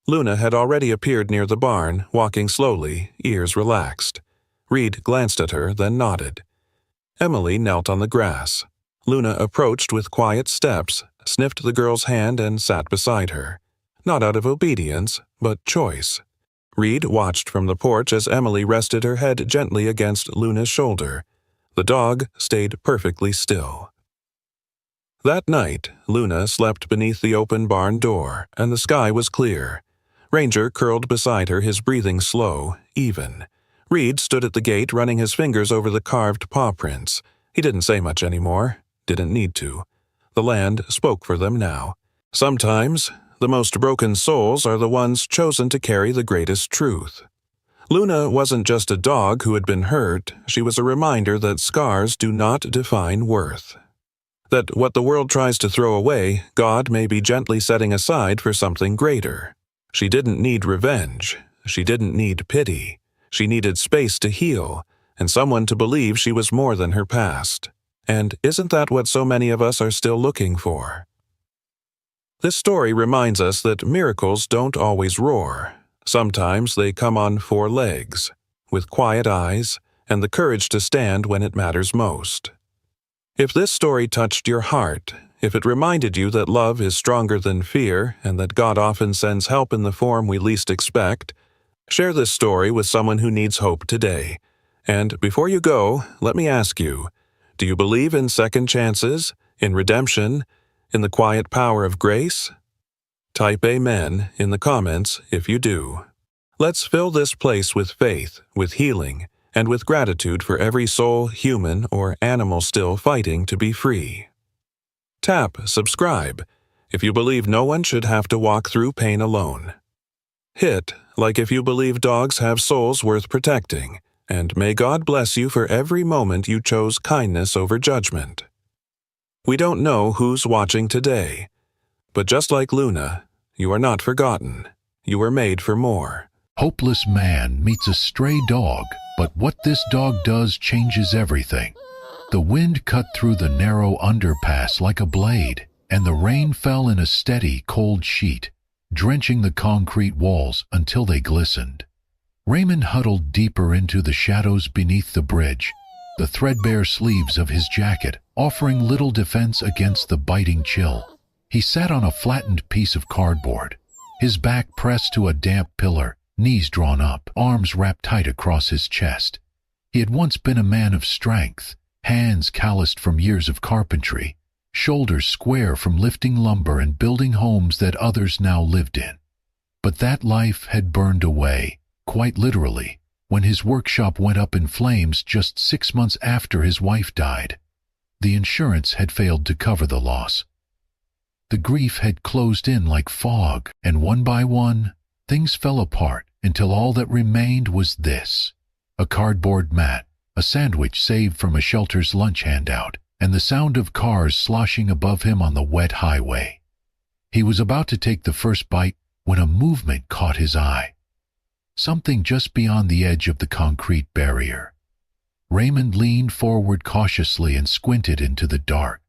Luna had already appeared near the barn, walking slowly, ears relaxed. Reed glanced at her, then nodded. Emily knelt on the grass. Luna approached with quiet steps, sniffed the girl's hand and sat beside her. Not out of obedience, but choice. Reed watched from the porch as Emily rested her head gently against Luna's shoulder. The dog stayed perfectly still. That night, Luna slept beneath the open barn door, and the sky was clear. Ranger curled beside her, his breathing slow, even. Reed stood at the gate, running his fingers over the carved paw prints. He didn't say much anymore, didn't need to. The land spoke for them now. Sometimes, the most broken souls are the ones chosen to carry the greatest truth. Luna wasn't just a dog who had been hurt, she was a reminder that scars do not define worth. That what the world tries to throw away, God may be gently setting aside for something greater. She didn't need revenge. She didn't need pity. She needed space to heal, and someone to believe she was more than her past. And isn't that what so many of us are still looking for? This story reminds us that miracles don't always roar. Sometimes they come on 4 legs, with quiet eyes and the courage to stand when it matters most. If this story touched your heart, if it reminded you that love is stronger than fear and that God often sends help in the form we least expect, share this story with someone who needs hope today. And before you go, let me ask you, do you believe in second chances, in redemption, in the quiet power of grace? Type Amen in the comments if you do. Let's fill this place with faith, with healing, and with gratitude for every soul, human or animal still fighting to be free. Tap subscribe if you believe no one should have to walk through pain alone. Hit like if you believe dogs have souls worth protecting, and may God bless you for every moment you chose kindness over judgment. We don't know who's watching today, but just like Luna, you are not forgotten. You were made for more. Hopeless man meets a stray dog, but what this dog does changes everything. The wind cut through the narrow underpass like a blade, and the rain fell in a steady, cold sheet, drenching the concrete walls until they glistened. Raymond huddled deeper into the shadows beneath the bridge, the threadbare sleeves of his jacket offering little defense against the biting chill. He sat on a flattened piece of cardboard, his back pressed to a damp pillar, knees drawn up, arms wrapped tight across his chest. He had once been a man of strength, hands calloused from years of carpentry, shoulders square from lifting lumber and building homes that others now lived in. But that life had burned away, quite literally, when his workshop went up in flames just 6 months after his wife died. The insurance had failed to cover the loss. The grief had closed in like fog, and one by one, things fell apart until all that remained was this: a cardboard mat, a sandwich saved from a shelter's lunch handout, and the sound of cars sloshing above him on the wet highway. He was about to take the first bite when a movement caught his eye. Something just beyond the edge of the concrete barrier. Raymond leaned forward cautiously and squinted into the dark.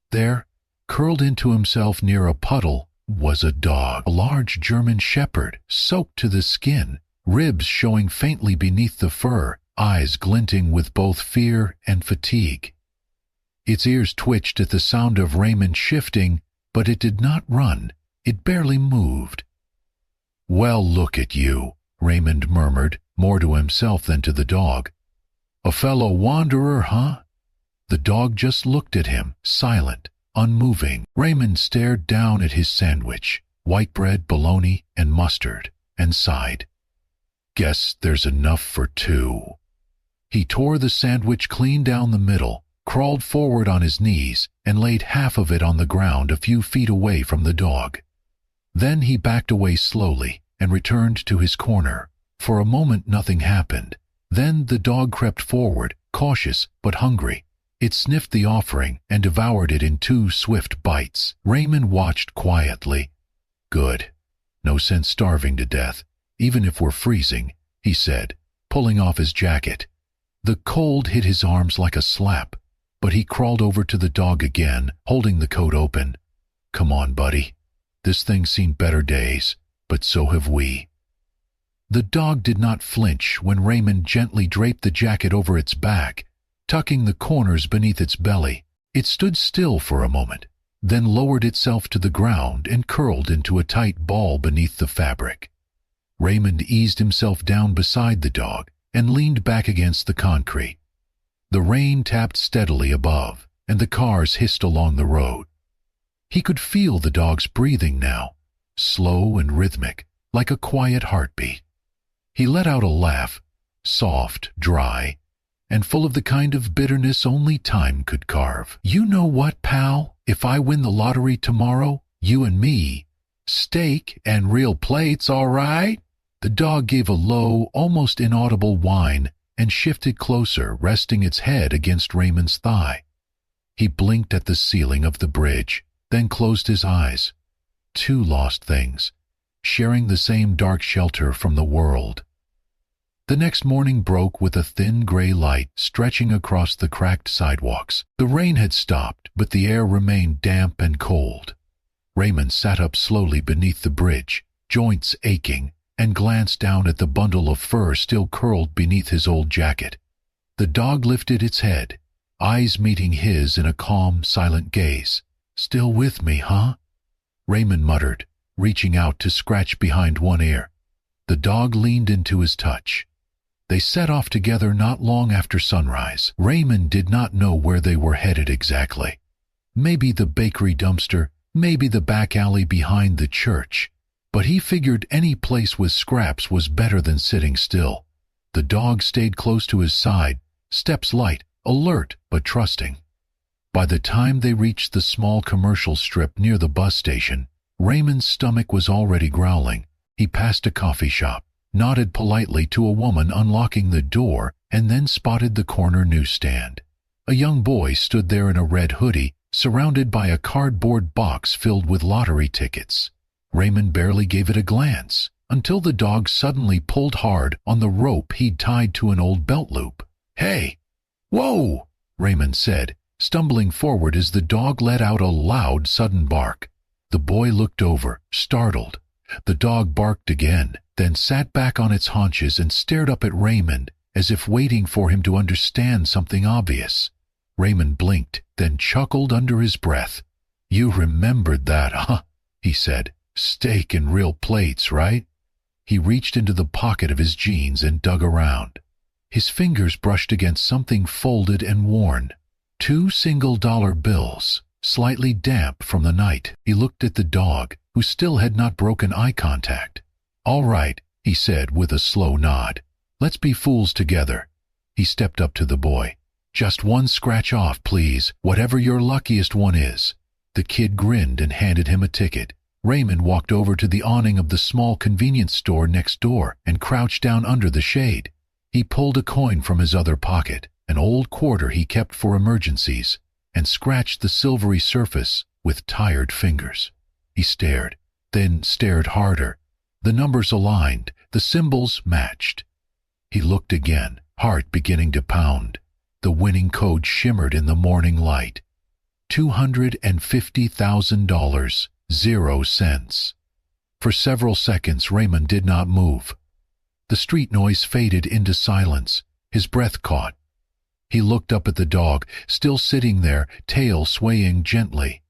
There, curled into himself near a puddle, was a dog, a large German shepherd, soaked to the skin, ribs showing faintly beneath the fur, eyes glinting with both fear and fatigue. Its ears twitched at the sound of Raymond shifting, but it did not run. It barely moved. "Well, look at you," Raymond murmured, more to himself than to the dog. "A fellow wanderer, huh?" The dog just looked at him, silent, unmoving. Raymond stared down at his sandwich, white bread, bologna, and mustard, and sighed. "Guess there's enough for two." He tore the sandwich clean down the middle, crawled forward on his knees, and laid half of it on the ground a few feet away from the dog. Then he backed away slowly and returned to his corner. For a moment nothing happened. Then the dog crept forward, cautious but hungry. It sniffed the offering and devoured it in 2 swift bites. Raymond watched quietly. "Good. No sense starving to death, even if we're freezing," he said, pulling off his jacket. The cold hit his arms like a slap, but he crawled over to the dog again, holding the coat open. "Come on, buddy. This thing's seen better days, but so have we." The dog did not flinch when Raymond gently draped the jacket over its back, tucking the corners beneath its belly. It stood still for a moment, then lowered itself to the ground and curled into a tight ball beneath the fabric. Raymond eased himself down beside the dog and leaned back against the concrete. The rain tapped steadily above, and the cars hissed along the road. He could feel the dog's breathing now, slow and rhythmic, like a quiet heartbeat. He let out a laugh, soft, dry, and full of the kind of bitterness only time could carve. "You know what, pal? If I win the lottery tomorrow, you and me, steak and real plates, all right?" The dog gave a low, almost inaudible whine and shifted closer, resting its head against Raymond's thigh. He blinked at the ceiling of the bridge, then closed his eyes. 2 lost things, sharing the same dark shelter from the world. The next morning broke with a thin gray light stretching across the cracked sidewalks. The rain had stopped, but the air remained damp and cold. Raymond sat up slowly beneath the bridge, joints aching, and glanced down at the bundle of fur still curled beneath his old jacket. The dog lifted its head, eyes meeting his in a calm, silent gaze. "Still with me, huh?" Raymond muttered, reaching out to scratch behind one ear. The dog leaned into his touch. They set off together not long after sunrise. Raymond did not know where they were headed exactly. Maybe the bakery dumpster, maybe the back alley behind the church, but he figured any place with scraps was better than sitting still. The dog stayed close to his side, steps light, alert but trusting. By the time they reached the small commercial strip near the bus station, Raymond's stomach was already growling. He passed a coffee shop, nodded politely to a woman unlocking the door, and then spotted the corner newsstand. A young boy stood there in a red hoodie, surrounded by a cardboard box filled with lottery tickets. Raymond barely gave it a glance, until the dog suddenly pulled hard on the rope he'd tied to an old belt loop. "Hey! Whoa!" Raymond said, stumbling forward as the dog let out a loud, sudden bark. The boy looked over, startled. The dog barked again, then sat back on its haunches and stared up at Raymond, as if waiting for him to understand something obvious. Raymond blinked, then chuckled under his breath. "You remembered that, huh?" he said. "Steak and real plates, right?" He reached into the pocket of his jeans and dug around. His fingers brushed against something folded and worn. 2 single-dollar bills, slightly damp from the night. He looked at the dog, who still had not broken eye contact. "All right," he said with a slow nod. "Let's be fools together." He stepped up to the boy. "Just one scratch off, please, whatever your luckiest one is." The kid grinned and handed him a ticket. Raymond walked over to the awning of the small convenience store next door and crouched down under the shade. He pulled a coin from his other pocket, an old quarter he kept for emergencies, and scratched the silvery surface with tired fingers. He stared, then stared harder. The numbers aligned, the symbols matched. He looked again, heart beginning to pound. The winning code shimmered in the morning light. $250,000, 0 cents. For several seconds Raymond did not move. The street noise faded into silence. His breath caught. He looked up at the dog, still sitting there, tail swaying gently.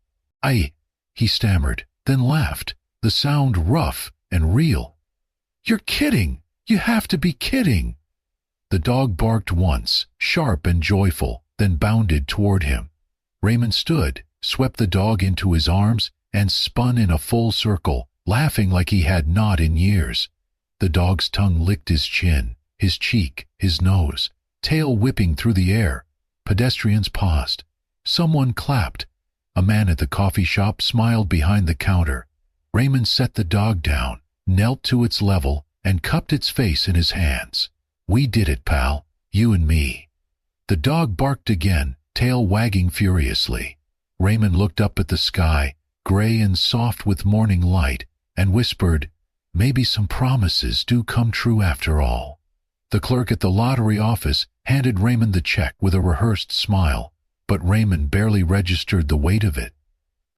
"I," he stammered, then laughed, the sound rough and real. "You're kidding! You have to be kidding!" The dog barked once, sharp and joyful, then bounded toward him. Raymond stood, swept the dog into his arms, and spun in a full circle, laughing like he had not in years. The dog's tongue licked his chin, his cheek, his nose, tail whipping through the air. Pedestrians paused. Someone clapped. A man at the coffee shop smiled behind the counter. Raymond set the dog down, knelt to its level, and cupped its face in his hands. "We did it, pal, you and me." The dog barked again, tail wagging furiously. Raymond looked up at the sky, gray and soft with morning light, and whispered, "Maybe some promises do come true after all." The clerk at the lottery office handed Raymond the check with a rehearsed smile, but Raymond barely registered the weight of it.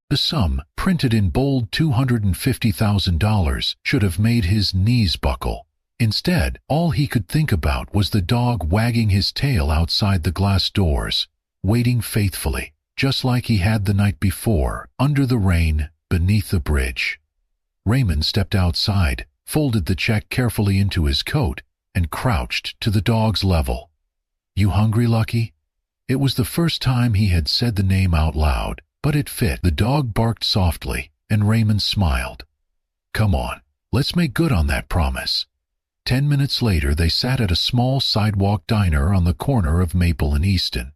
The sum, printed in bold $250,000, should have made his knees buckle. Instead, all he could think about was the dog wagging his tail outside the glass doors, waiting faithfully, just like he had the night before, under the rain, beneath the bridge. Raymond stepped outside, folded the check carefully into his coat, and crouched to the dog's level. "You hungry, Lucky?" It was the first time he had said the name out loud, but it fit. The dog barked softly, and Raymond smiled. "Come on, let's make good on that promise." 10 minutes later they sat at a small sidewalk diner on the corner of Maple and Easton.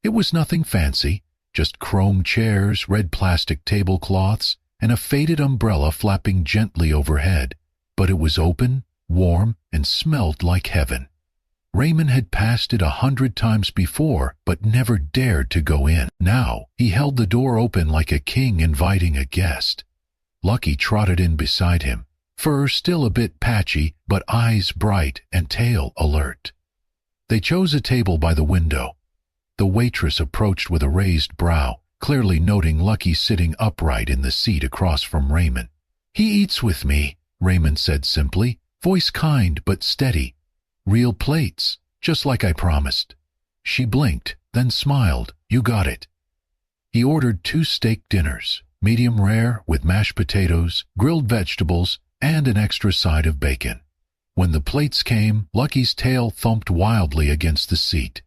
It was nothing fancy, just chrome chairs, red plastic tablecloths, and a faded umbrella flapping gently overhead, but it was open, warm, and smelled like heaven. Raymond had passed it 100 times before, but never dared to go in. Now he held the door open like a king inviting a guest. Lucky trotted in beside him, fur still a bit patchy, but eyes bright and tail alert. They chose a table by the window. The waitress approached with a raised brow, clearly noting Lucky sitting upright in the seat across from Raymond. "He eats with me," Raymond said simply, voice kind but steady. "Real plates, just like I promised." She blinked, then smiled. "You got it." He ordered 2 steak dinners, medium rare with mashed potatoes, grilled vegetables, and an extra side of bacon. When the plates came, Lucky's tail thumped wildly against the seat.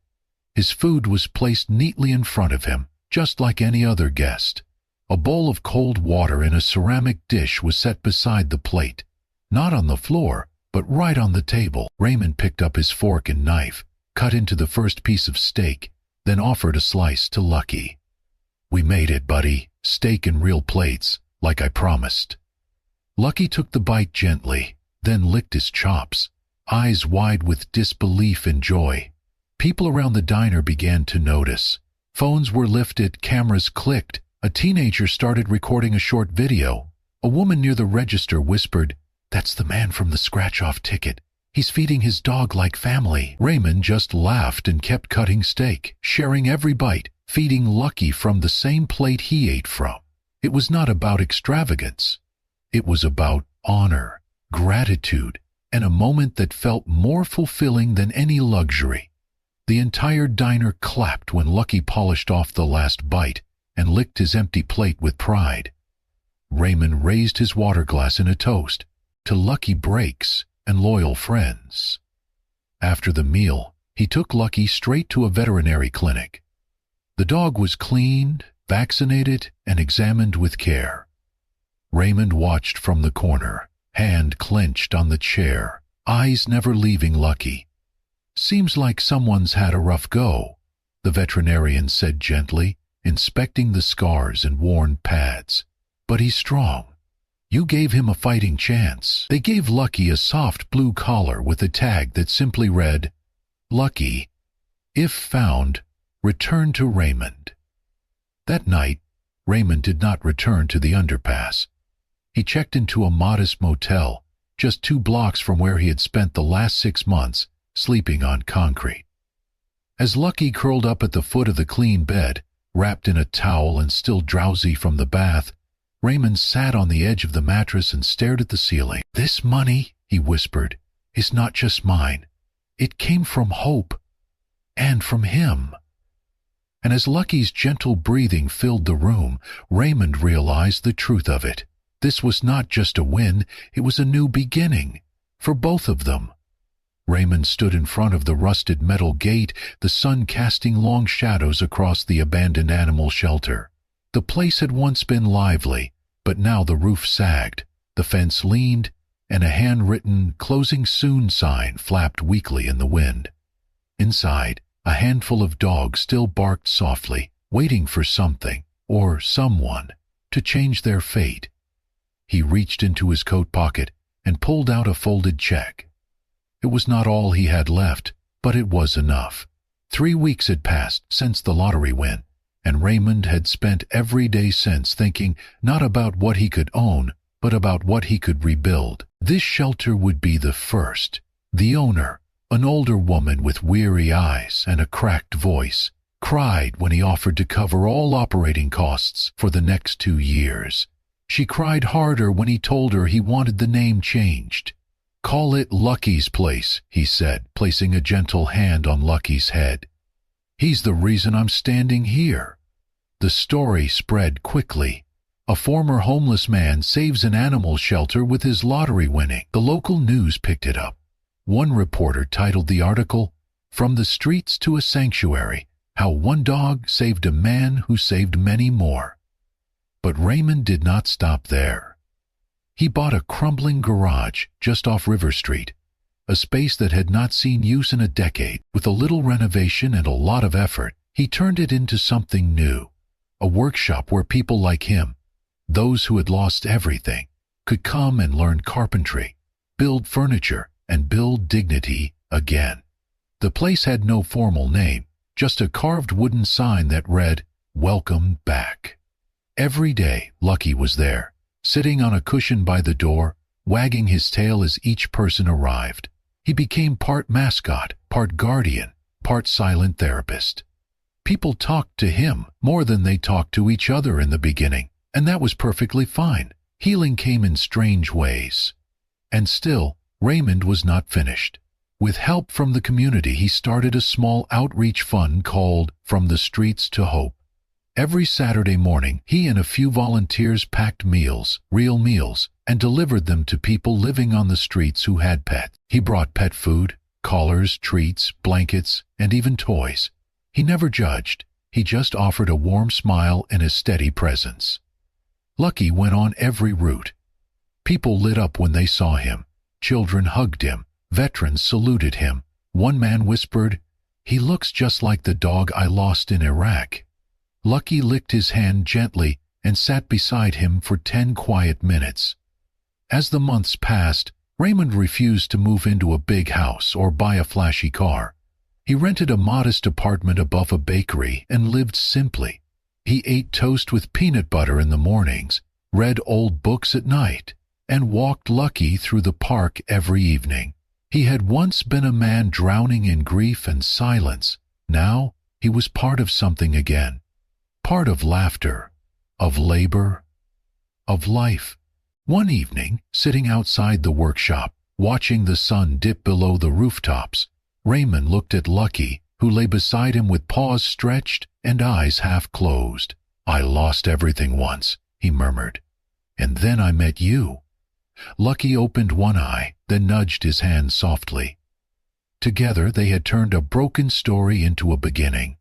His food was placed neatly in front of him, just like any other guest. A bowl of cold water in a ceramic dish was set beside the plate, not on the floor, but right on the table. Raymond picked up his fork and knife, cut into the first piece of steak, then offered a slice to Lucky. "We made it, buddy. Steak in real plates, like I promised." Lucky took the bite gently, then licked his chops, eyes wide with disbelief and joy. People around the diner began to notice. Phones were lifted, cameras clicked. A teenager started recording a short video. A woman near the register whispered, "That's the man from the scratch-off ticket. He's feeding his dog like family." Raymond just laughed and kept cutting steak, sharing every bite, feeding Lucky from the same plate he ate from. It was not about extravagance. It was about honor, gratitude, and a moment that felt more fulfilling than any luxury. The entire diner clapped when Lucky polished off the last bite and licked his empty plate with pride. Raymond raised his water glass in a toast to lucky breaks and loyal friends. After the meal, he took Lucky straight to a veterinary clinic. The dog was cleaned, vaccinated, and examined with care. Raymond watched from the corner, hand clenched on the chair, eyes never leaving Lucky. "Seems like someone's had a rough go," the veterinarian said gently, inspecting the scars and worn pads. "But he's strong. You gave him a fighting chance." They gave Lucky a soft blue collar with a tag that simply read, "Lucky, if found, return to Raymond." That night, Raymond did not return to the underpass. He checked into a modest motel, just 2 blocks from where he had spent the last 6 months, sleeping on concrete. As Lucky curled up at the foot of the clean bed, wrapped in a towel and still drowsy from the bath, Raymond sat on the edge of the mattress and stared at the ceiling. "This money," he whispered, "is not just mine. It came from Hope, and from him." And as Lucky's gentle breathing filled the room, Raymond realized the truth of it. This was not just a win, it was a new beginning, for both of them. Raymond stood in front of the rusted metal gate, the sun casting long shadows across the abandoned animal shelter. The place had once been lively, but now the roof sagged, the fence leaned, and a handwritten "Closing Soon" sign flapped weakly in the wind. Inside, a handful of dogs still barked softly, waiting for something, or someone, to change their fate. He reached into his coat pocket and pulled out a folded check. It was not all he had left, but it was enough. 3 weeks had passed since the lottery win, and Raymond had spent every day since thinking not about what he could own, but about what he could rebuild. This shelter would be the first. The owner, an older woman with weary eyes and a cracked voice, cried when he offered to cover all operating costs for the next 2 years. She cried harder when he told her he wanted the name changed. "Call it Lucky's Place," he said, placing a gentle hand on Lucky's head. "He's the reason I'm standing here." The story spread quickly. A former homeless man saves an animal shelter with his lottery winning. The local news picked it up. One reporter titled the article, "From the Streets to a Sanctuary, How One Dog Saved a Man Who Saved Many More." But Raymond did not stop there. He bought a crumbling garage just off River Street, a space that had not seen use in a decade. With a little renovation and a lot of effort, he turned it into something new, a workshop where people like him, those who had lost everything, could come and learn carpentry, build furniture, and build dignity again. The place had no formal name, just a carved wooden sign that read, "Welcome Back." Every day, Lucky was there, sitting on a cushion by the door, wagging his tail as each person arrived. He became part mascot, part guardian, part silent therapist. People talked to him more than they talked to each other in the beginning, and that was perfectly fine. Healing came in strange ways. And still, Raymond was not finished. With help from the community, he started a small outreach fund called From the Streets to Hope. Every Saturday morning, he and a few volunteers packed meals, real meals, and delivered them to people living on the streets who had pets. He brought pet food, collars, treats, blankets, and even toys. He never judged. He just offered a warm smile and a steady presence. Lucky went on every route. People lit up when they saw him. Children hugged him. Veterans saluted him. One man whispered, "He looks just like the dog I lost in Iraq." Lucky licked his hand gently and sat beside him for 10 quiet minutes. As the months passed, Raymond refused to move into a big house or buy a flashy car. He rented a modest apartment above a bakery and lived simply. He ate toast with peanut butter in the mornings, read old books at night, and walked Lucky through the park every evening. He had once been a man drowning in grief and silence. Now he was part of something again. Part of laughter, of labor, of life. One evening, sitting outside the workshop, watching the sun dip below the rooftops, Raymond looked at Lucky, who lay beside him with paws stretched and eyes half closed. "I lost everything once," he murmured. "And then I met you." Lucky opened one eye, then nudged his hand softly. Together they had turned a broken story into a beginning.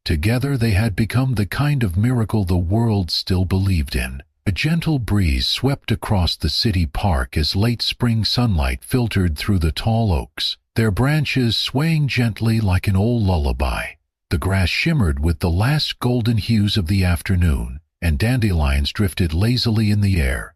Together they had become the kind of miracle the world still believed in. A gentle breeze swept across the city park as late spring sunlight filtered through the tall oaks, their branches swaying gently like an old lullaby. The grass shimmered with the last golden hues of the afternoon, and dandelions drifted lazily in the air.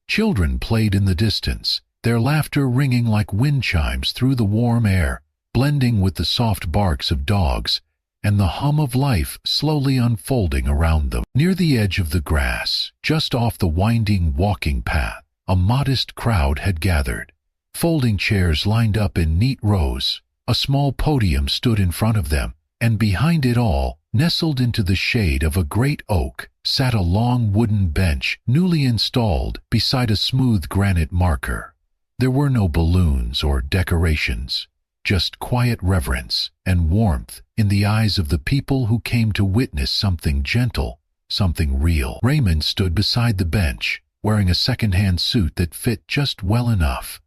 Children played in the distance, their laughter ringing like wind chimes through the warm air, blending with the soft barks of dogs and the hum of life slowly unfolding around them. Near the edge of the grass, just off the winding walking path, a modest crowd had gathered. Folding chairs lined up in neat rows, a small podium stood in front of them, and behind it all, nestled into the shade of a great oak, sat a long wooden bench newly installed beside a smooth granite marker. There were no balloons or decorations, just quiet reverence and warmth in the eyes of the people who came to witness something gentle, something real. Raymond stood beside the bench, wearing a second-hand suit that fit just well enough.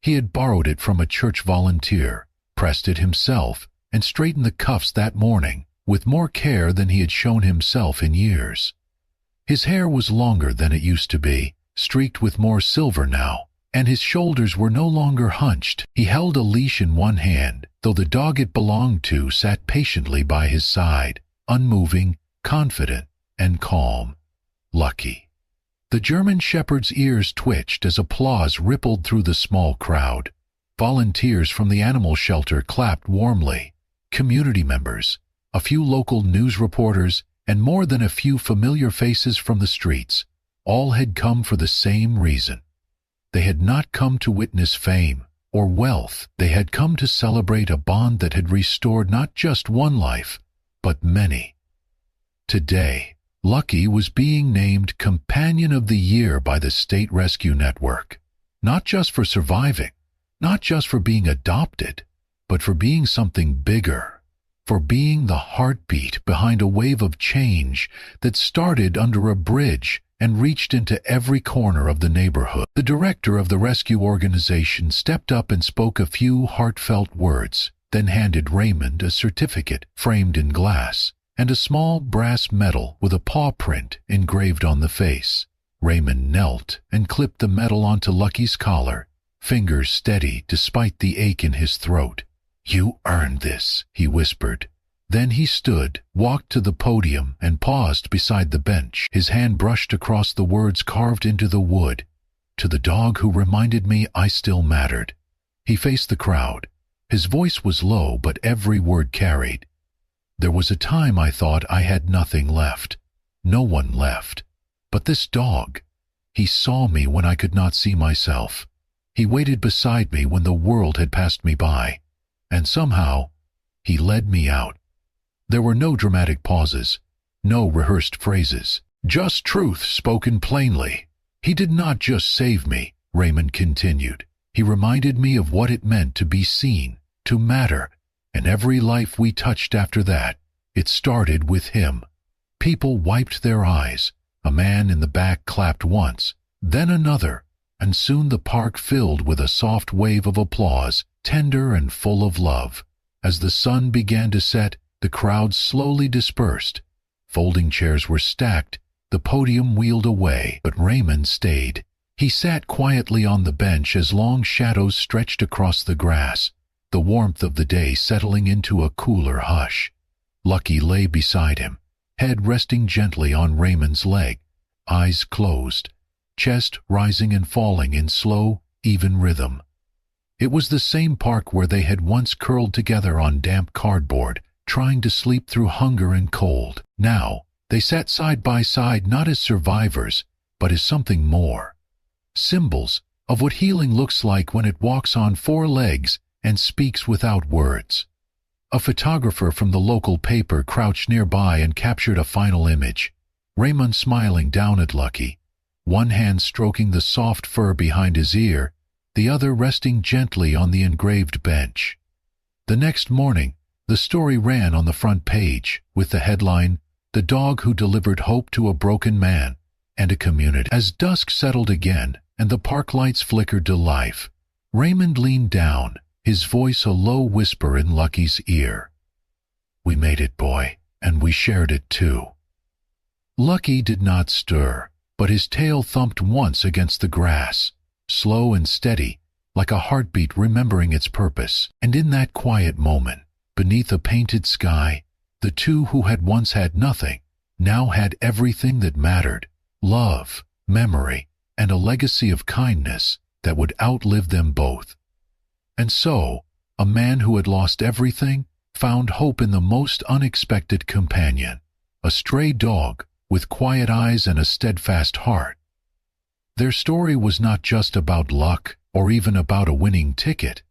He had borrowed it from a church volunteer, pressed it himself, and straightened the cuffs that morning with more care than he had shown himself in years. His hair was longer than it used to be, streaked with more silver now, and his shoulders were no longer hunched. He held a leash in one hand, though the dog it belonged to sat patiently by his side, unmoving, confident, and calm. Lucky. The German shepherd's ears twitched as applause rippled through the small crowd. Volunteers from the animal shelter clapped warmly. Community members, a few local news reporters, and more than a few familiar faces from the streets, all had come for the same reason. They had not come to witness fame or wealth. They had come to celebrate a bond that had restored not just one life, but many. Today, Lucky was being named Companion of the Year by the State Rescue Network, not just for surviving, not just for being adopted, but for being something bigger, for being the heartbeat behind a wave of change that started under a bridge and reached into every corner of the neighborhood. The director of the rescue organization stepped up and spoke a few heartfelt words, then handed Raymond a certificate framed in glass and a small brass medal with a paw print engraved on the face. Raymond knelt and clipped the medal onto Lucky's collar, fingers steady despite the ache in his throat. "You earned this," he whispered. Then he stood, walked to the podium, and paused beside the bench. His hand brushed across the words carved into the wood. "To the dog who reminded me I still mattered." He faced the crowd. His voice was low, but every word carried. "There was a time I thought I had nothing left. No one left. But this dog, he saw me when I could not see myself. He waited beside me when the world had passed me by. And somehow, he led me out." There were no dramatic pauses, no rehearsed phrases, just truth spoken plainly. "He did not just save me," Raymond continued. "He reminded me of what it meant to be seen, to matter, and every life we touched after that, it started with him." People wiped their eyes. A man in the back clapped once, then another, and soon the park filled with a soft wave of applause, tender and full of love. As the sun began to set, the crowd slowly dispersed. Folding chairs were stacked, The podium wheeled away, but Raymond stayed. He sat quietly on the bench as long shadows stretched across the grass, the warmth of the day settling into a cooler hush. Lucky lay beside him, head resting gently on Raymond's leg, eyes closed, chest rising and falling in slow, even rhythm. It was the same park where they had once curled together on damp cardboard, trying to sleep through hunger and cold. Now, they sat side by side not as survivors, but as something more. Symbols of what healing looks like when it walks on four legs and speaks without words. A photographer from the local paper crouched nearby and captured a final image. Raymond smiling down at Lucky, one hand stroking the soft fur behind his ear, the other resting gently on the engraved bench. The next morning, the story ran on the front page, with the headline, "The Dog Who Delivered Hope to a Broken Man and a Community." As dusk settled again and the park lights flickered to life, Raymond leaned down, his voice a low whisper in Lucky's ear. "We made it, boy, and we shared it too." Lucky did not stir, but his tail thumped once against the grass, slow and steady, like a heartbeat remembering its purpose. And in that quiet moment, beneath a painted sky, the two who had once had nothing, now had everything that mattered: love, memory, and a legacy of kindness that would outlive them both. And so, a man who had lost everything found hope in the most unexpected companion, a stray dog with quiet eyes and a steadfast heart. Their story was not just about luck or even about a winning ticket.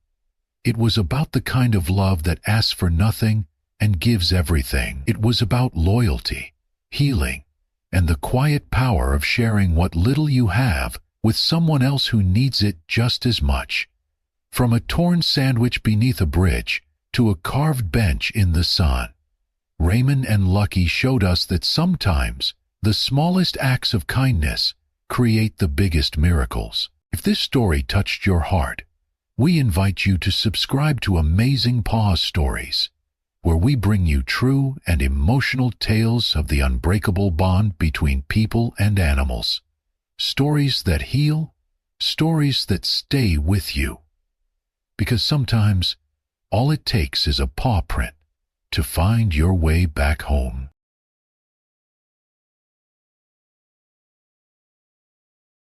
It was about the kind of love that asks for nothing and gives everything. It was about loyalty, healing, and the quiet power of sharing what little you have with someone else who needs it just as much. From a torn sandwich beneath a bridge to a carved bench in the sun, Raymond and Lucky showed us that sometimes the smallest acts of kindness create the biggest miracles. If this story touched your heart, we invite you to subscribe to Amazing Paws Stories, where we bring you true and emotional tales of the unbreakable bond between people and animals. Stories that heal, stories that stay with you. Because sometimes all it takes is a paw print to find your way back home.